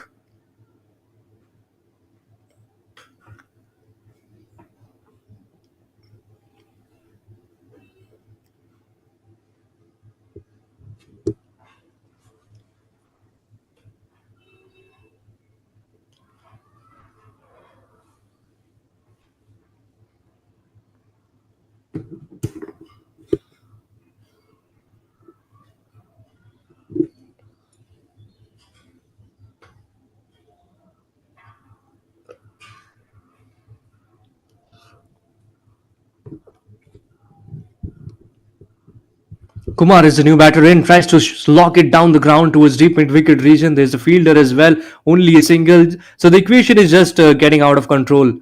Kumar is the new batter in, tries to lock it down the ground towards deep mid wicket region. There's a fielder as well, only a single. So the equation is just getting out of control.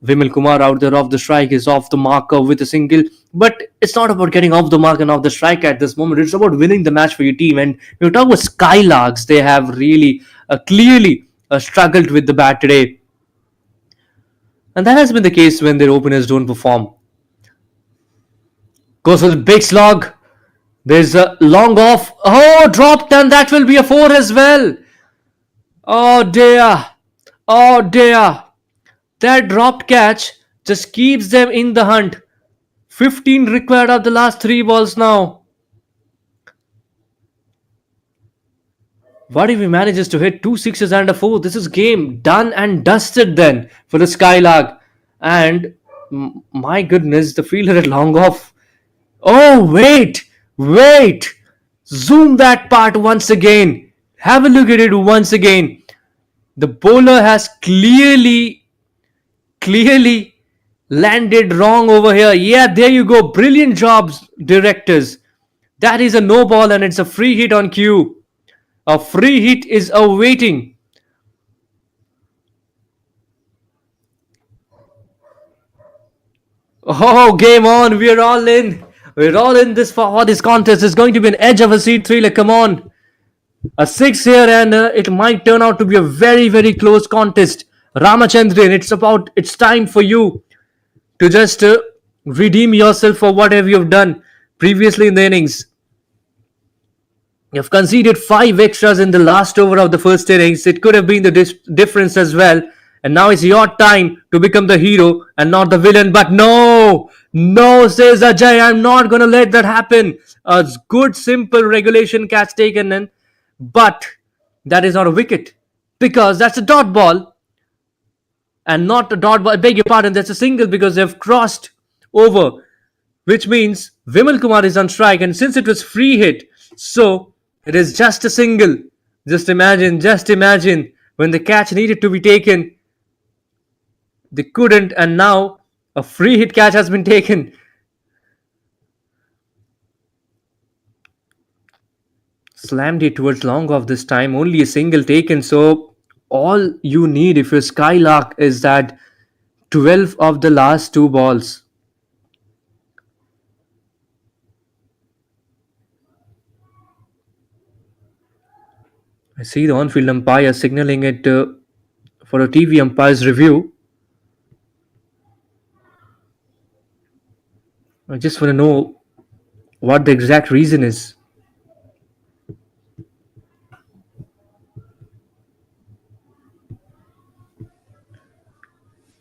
Vimal Kumar out there off the strike is off the marker with a single. But it's not about getting off the mark and off the strike at this moment. It's about winning the match for your team. And you talk about Skylarks, they have really clearly struggled with the bat today. And that has been the case when their openers don't perform. Goes for the big slog. There's a long off. Oh, dropped, and that will be a four as well. Oh dear. Oh dear. That dropped catch just keeps them in the hunt. 15 required of the last 3 balls now. What if he manages to hit 2 6s and a 4? This is game done and dusted then for the Skylark. And my goodness, the fielder at long off. Oh, wait. Zoom that part once again. Have a look at it once again. The bowler has clearly landed wrong over here. Yeah, there you go. Brilliant jobs, directors. That is a no ball, and it's a free hit on cue. A free hit is awaiting. Oh, game on. We're all in. We're all in this for this contest. It's going to be an edge of a seat thriller. Come on. A 6 here, and it might turn out to be a very, very close contest. Ramachandran, it's time for you to just redeem yourself for whatever you've done previously in the innings. You've conceded 5 extras in the last over of the first innings. It could have been the difference as well. And now it's your time to become the hero and not the villain. But no, says Ajay, I'm not going to let that happen. A good, simple regulation catch taken in. But that is not a wicket, because that's a dot ball. And not a dot ball. I beg your pardon, that's a single, because they've crossed over. Which means Vimal Kumar is on strike. And since it was free hit, so it is just a single. Just imagine when the catch needed to be taken, they couldn't, and now a free hit catch has been taken. Slammed it towards long off this time, only a single taken. So all you need if you're Skylark is that 12 of the last 2 balls. I see the on-field umpire signaling it for a TV umpire's review. I just want to know what the exact reason is.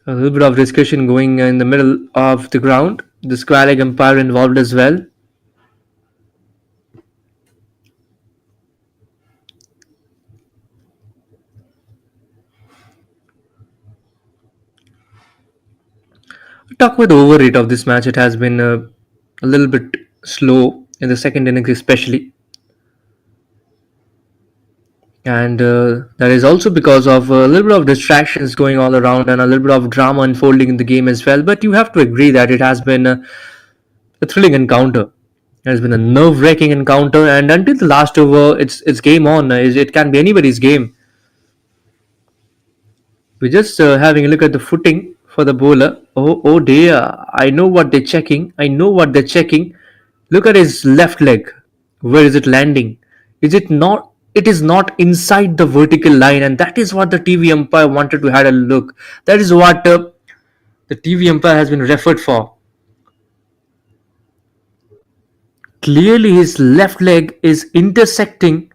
A little bit of discussion going in the middle of the ground. The square leg umpire involved as well. Talk about the over rate of this match. It has been a little bit slow in the second innings, especially. And that is also because of a little bit of distractions going all around and a little bit of drama unfolding in the game as well. But you have to agree that it has been a thrilling encounter. It has been a nerve-wracking encounter, and until the last over, it's game on. It can be anybody's game. We're just having a look at the footing for the bowler. Oh dear! I know what they're checking. I know what they're checking. Look at his left leg. Where is it landing? Is it not? It is not inside the vertical line, and that is what the TV umpire wanted to have a look. That is what the TV umpire has been referred for. Clearly, his left leg is intersecting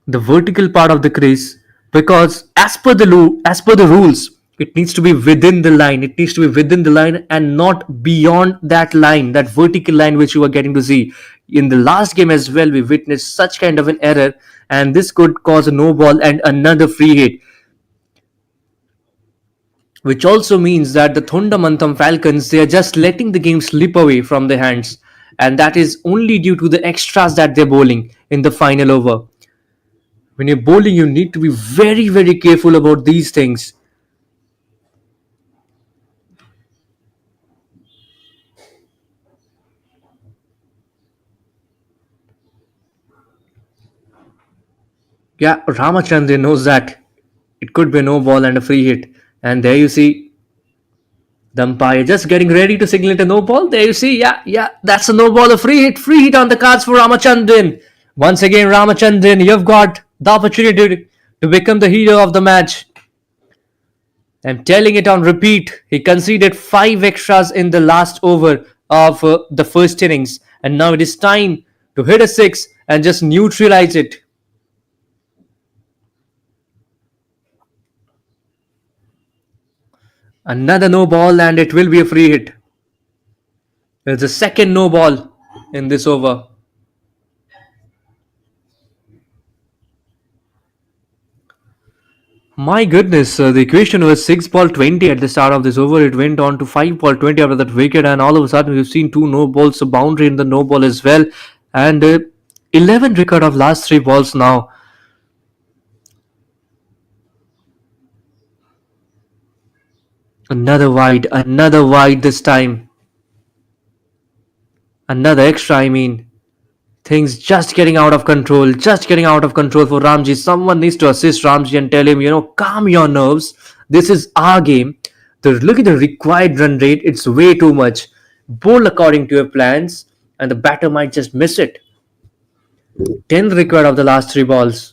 the vertical part of the crease, because as per the rules, it needs to be within the line. It needs to be within the line and not beyond that line, that vertical line which you are getting to see. In the last game as well, we witnessed such kind of an error, and this could cause a no ball and another free hit, which also means that the Thondamantham Falcons, they are just letting the game slip away from their hands, and that is only due to the extras that they're bowling in the final over. When you're bowling, you need to be very, very careful about these things. Yeah, Ramachandran knows that it could be a no ball and a free hit. And there you see the umpire just getting ready to signal it a no ball. There you see, yeah, that's a no ball, a free hit on the cards for Ramachandran. Once again, Ramachandran, you've got the opportunity to become the hero of the match. I'm telling it on repeat. He conceded 5 extras in the last over of the first innings, and now it is time to hit a 6 and just neutralize it. Another no ball, and it will be a free hit. There's a second no ball in this over. My goodness, the equation was 6 ball 20 at the start of this over. It went on to 5 ball 20 after that wicket, and all of a sudden we've seen 2 no balls, a boundary in the no ball as well, and 11 record of last 3 balls now. Another wide this time. Another extra, I mean. Things just getting out of control for Ramji. Someone needs to assist Ramji and tell him, calm your nerves. This is our game. Look at the required run rate. It's way too much. Bowl according to your plans, and the batter might just miss it. 10 required of the last 3 balls.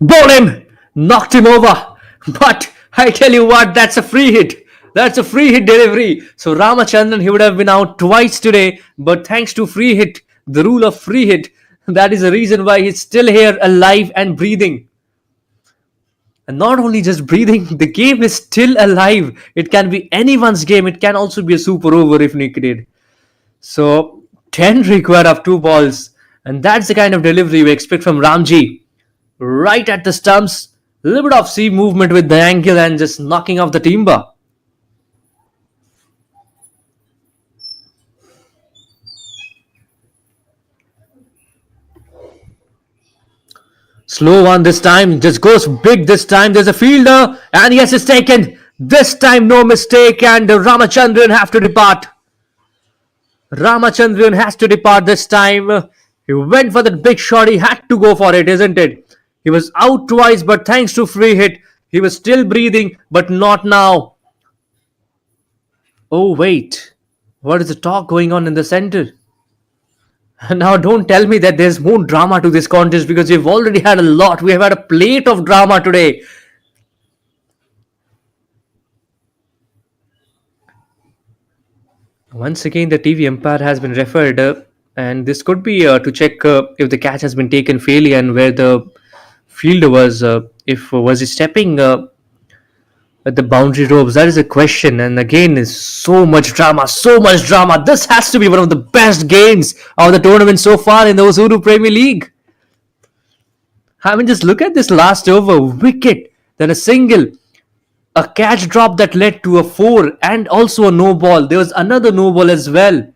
Bowled him! Knocked him over! But I tell you what, that's a free hit. That's a free hit delivery. So Ramachandran, he would have been out twice today, but thanks to free hit, the rule of free hit, that is the reason why he's still here, alive and breathing. And not only just breathing, the game is still alive. It can be anyone's game. It can also be a super over if needed. So 10 required of 2 balls. And that's the kind of delivery we expect from Ramji. Right at the stumps, a little bit of seam movement with the ankle and just knocking off the timber. Slow one this time, just goes big this time. There's a fielder, and yes, it's taken. This time, no mistake, and Ramachandran have to depart. Ramachandran has to depart this time. He went for that big shot. He had to go for it, isn't it? He was out twice, but thanks to free hit, he was still breathing, but not now. Oh, wait. What is the talk going on in the center? Now, don't tell me that there's more drama to this contest, because we've already had a lot. We have had a plate of drama today. Once again, the TV umpire has been referred, and this could be to check if the catch has been taken fairly and where the fielder was. If was he stepping at the boundary ropes? That is a question. And again, is so much drama, so much drama. This has to be one of the best games of the tournament so far in the Osudu Premier League. I mean, just look at this last over. Wicket, then a single, a catch drop that led to a 4, and also a no ball. There was another no ball as well.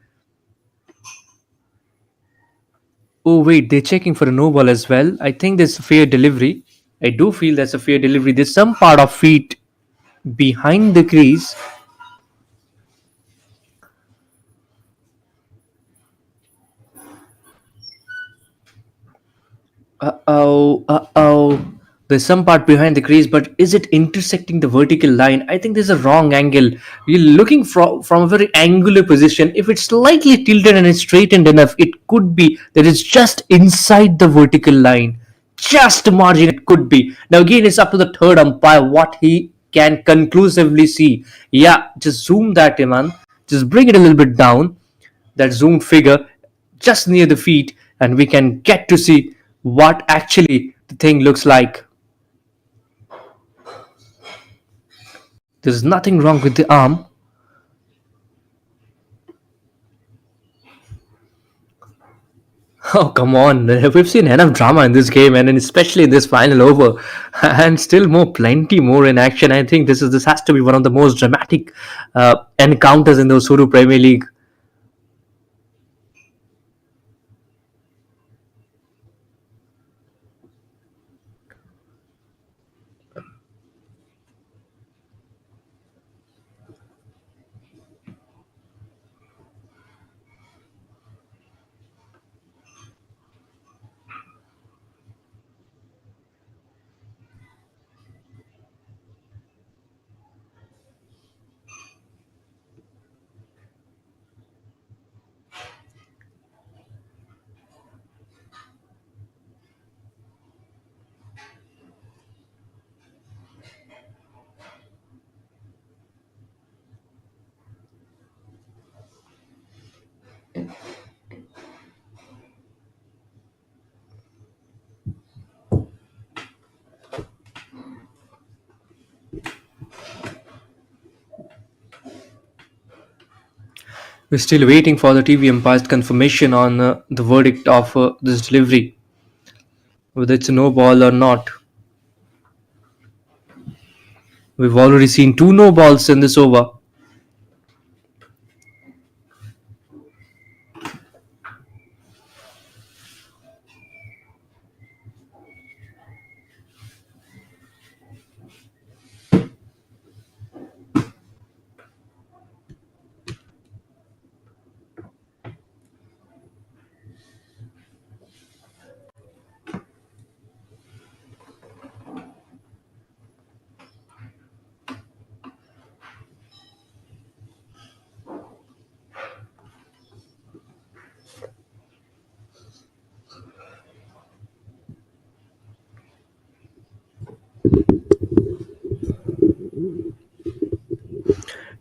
Oh wait, they're checking for a no ball as well. I think there's a fair delivery. I do feel that's a fair delivery. There's some part of feet behind the crease. Uh-oh. There's some part behind the crease, but is it intersecting the vertical line? I think there's a wrong angle. You're looking from a very angular position. If it's slightly tilted and it's straightened enough, it could be that it's just inside the vertical line. Just a margin it could be. Now again, it's up to the third umpire what he can conclusively see. Yeah, just zoom that in, man. Just bring it a little bit down, that zoomed figure just near the feet, and we can get to see what actually the thing looks like. There's nothing wrong with the arm. Oh, come on. We've seen enough drama in this game, and especially in this final over, and still plenty more in action. I think this has to be one of the most dramatic encounters in the Osudu Premier League. We're still waiting for the TV umpire's confirmation on the verdict of this delivery, whether it's a no ball or not. We've already seen two no balls in this over.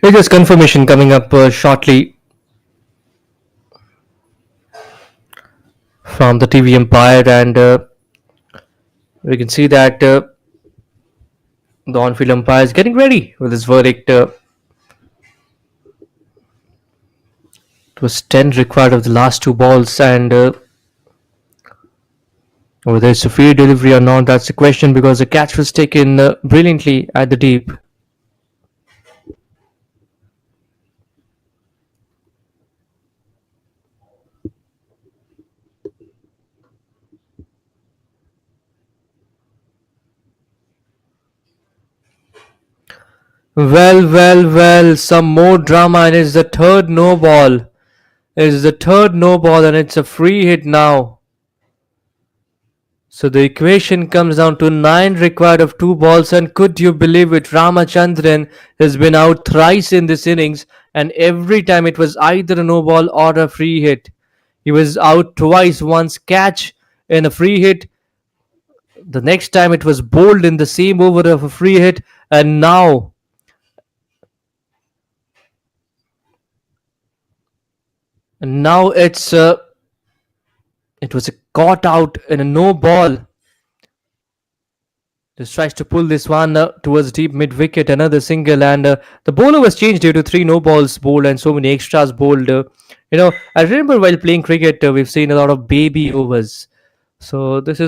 Here's confirmation coming up shortly from the TV umpire, and we can see that the on-field umpire is getting ready with his verdict. It was 10 required of the last two balls, and whether it's a fair delivery or not, that's the question, because the catch was taken brilliantly at the deep. Well, some more drama, and it's the third no ball. It's the third no ball, and it's a free hit now. So the equation comes down to 9 required of 2 balls, and could you believe it, Ramachandran has been out thrice in this innings, and every time it was either a no ball or a free hit. He was out twice, once catch and a free hit. The next time it was bowled in the same over of a free hit, and now it was a caught out in a no ball. Just tries to pull this one towards deep mid wicket, another single, and the bowler was changed due to 3 no balls bowled and so many extras bowled. I remember while playing cricket, we've seen a lot of baby overs. So this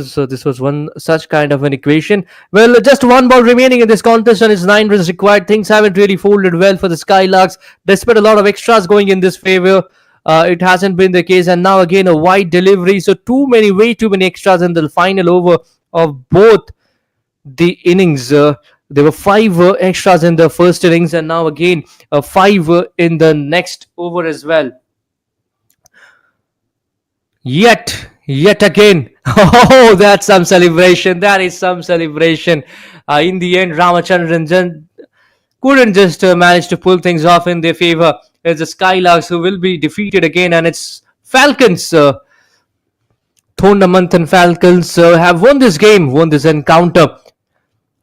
was one such kind of an equation. Well, just one ball remaining in this contest, and it's 9 runs required. Things haven't really folded well for the Skylarks, despite a lot of extras going in this favor. it hasn't been the case. And now again a wide delivery. So way too many extras in the final over of both the innings. There were five extras in the first innings, and now again five in the next over as well. Yet again. Oh, that's some celebration. That is some celebration. In the end, Ramachandran couldn't just manage to pull things off in their favor. It's the Skylarks who will be defeated again, and it's Falcons. Thondamanatham Falcons have won this game, won this encounter.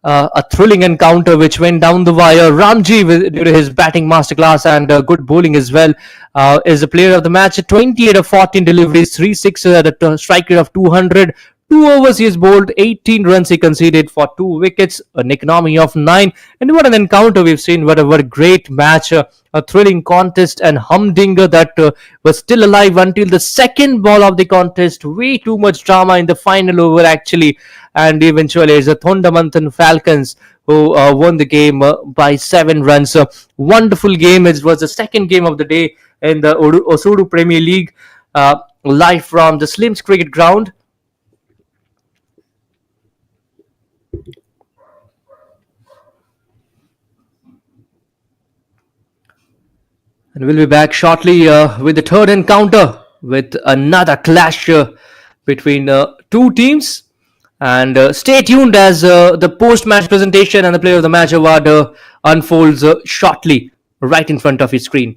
A thrilling encounter which went down the wire. Ramji, due to his batting masterclass and good bowling as well, is the player of the match. 28 of 14 deliveries, 3 6 at a strike rate of 200. 2 overs he has bowled, 18 runs he conceded for 2 wickets, an economy of 9. And what an encounter we've seen. What a great match. A thrilling contest, and humdinger that was still alive until the second ball of the contest. Way too much drama in the final over actually. And eventually it's the Thondamanatham Falcons who won the game by 7 runs. Wonderful game. It was the second game of the day in the Osudu Premier League, live from the Slims Cricket Ground. And we'll be back shortly with the third encounter, with another clash between two teams. And stay tuned as the post-match presentation and the Player of the Match award unfolds shortly right in front of your screen.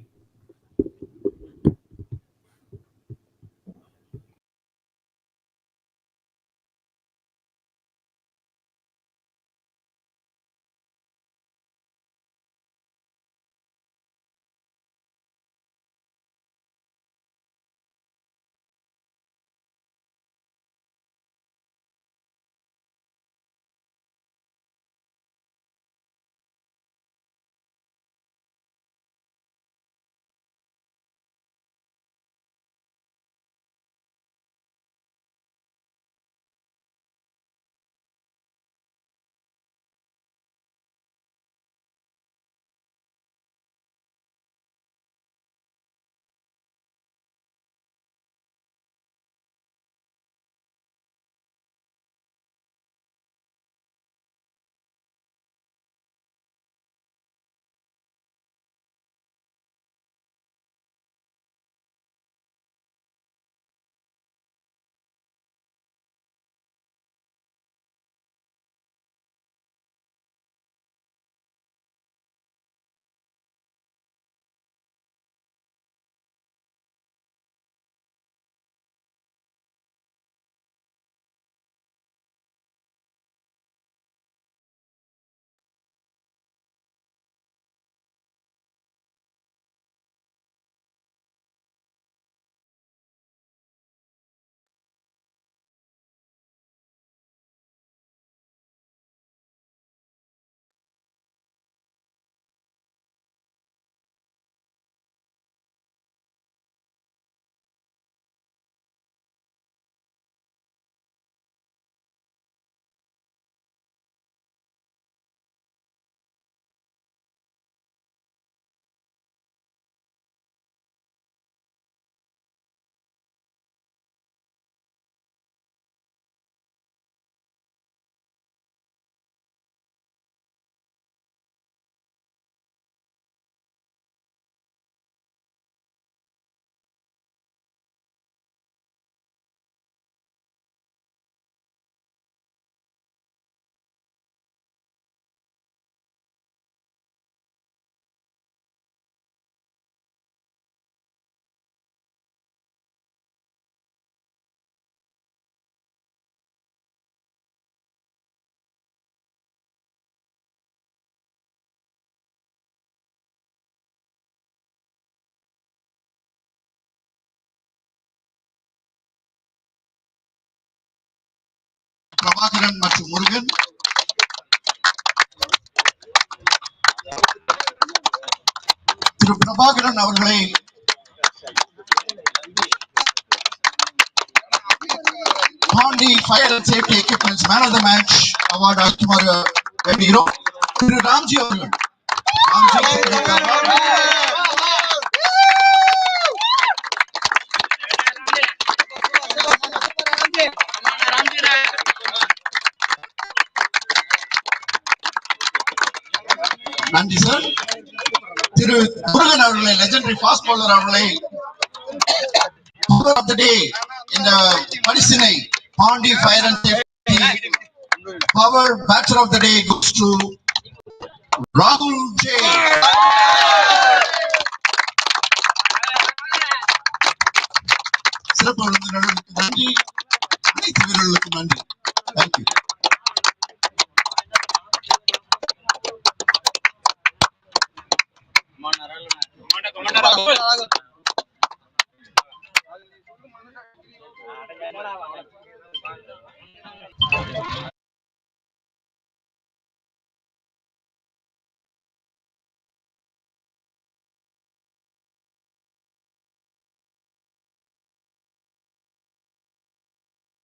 Prabhakaran மற்றும் முருகன் திரு பிரபாகரன் அவர்களை Pondy fire and safety equipments man of the match award அளிக்குமாறு வேண்டுகிறோம். திரு ராம்ஜி அவர்கள் நன்றி sir. திரு முருகன் அவர்களை, legendary fast bowler அவர்களை power of the day இந்த பரிசினை Pandi fire and safety power batter of the day goes to ராகுல் ஜே. சிறப்பு விருந்தினர்களுக்கு நன்றி, அனைத்து வீரர்களுக்கும் நன்றி. தேங்க்யூ.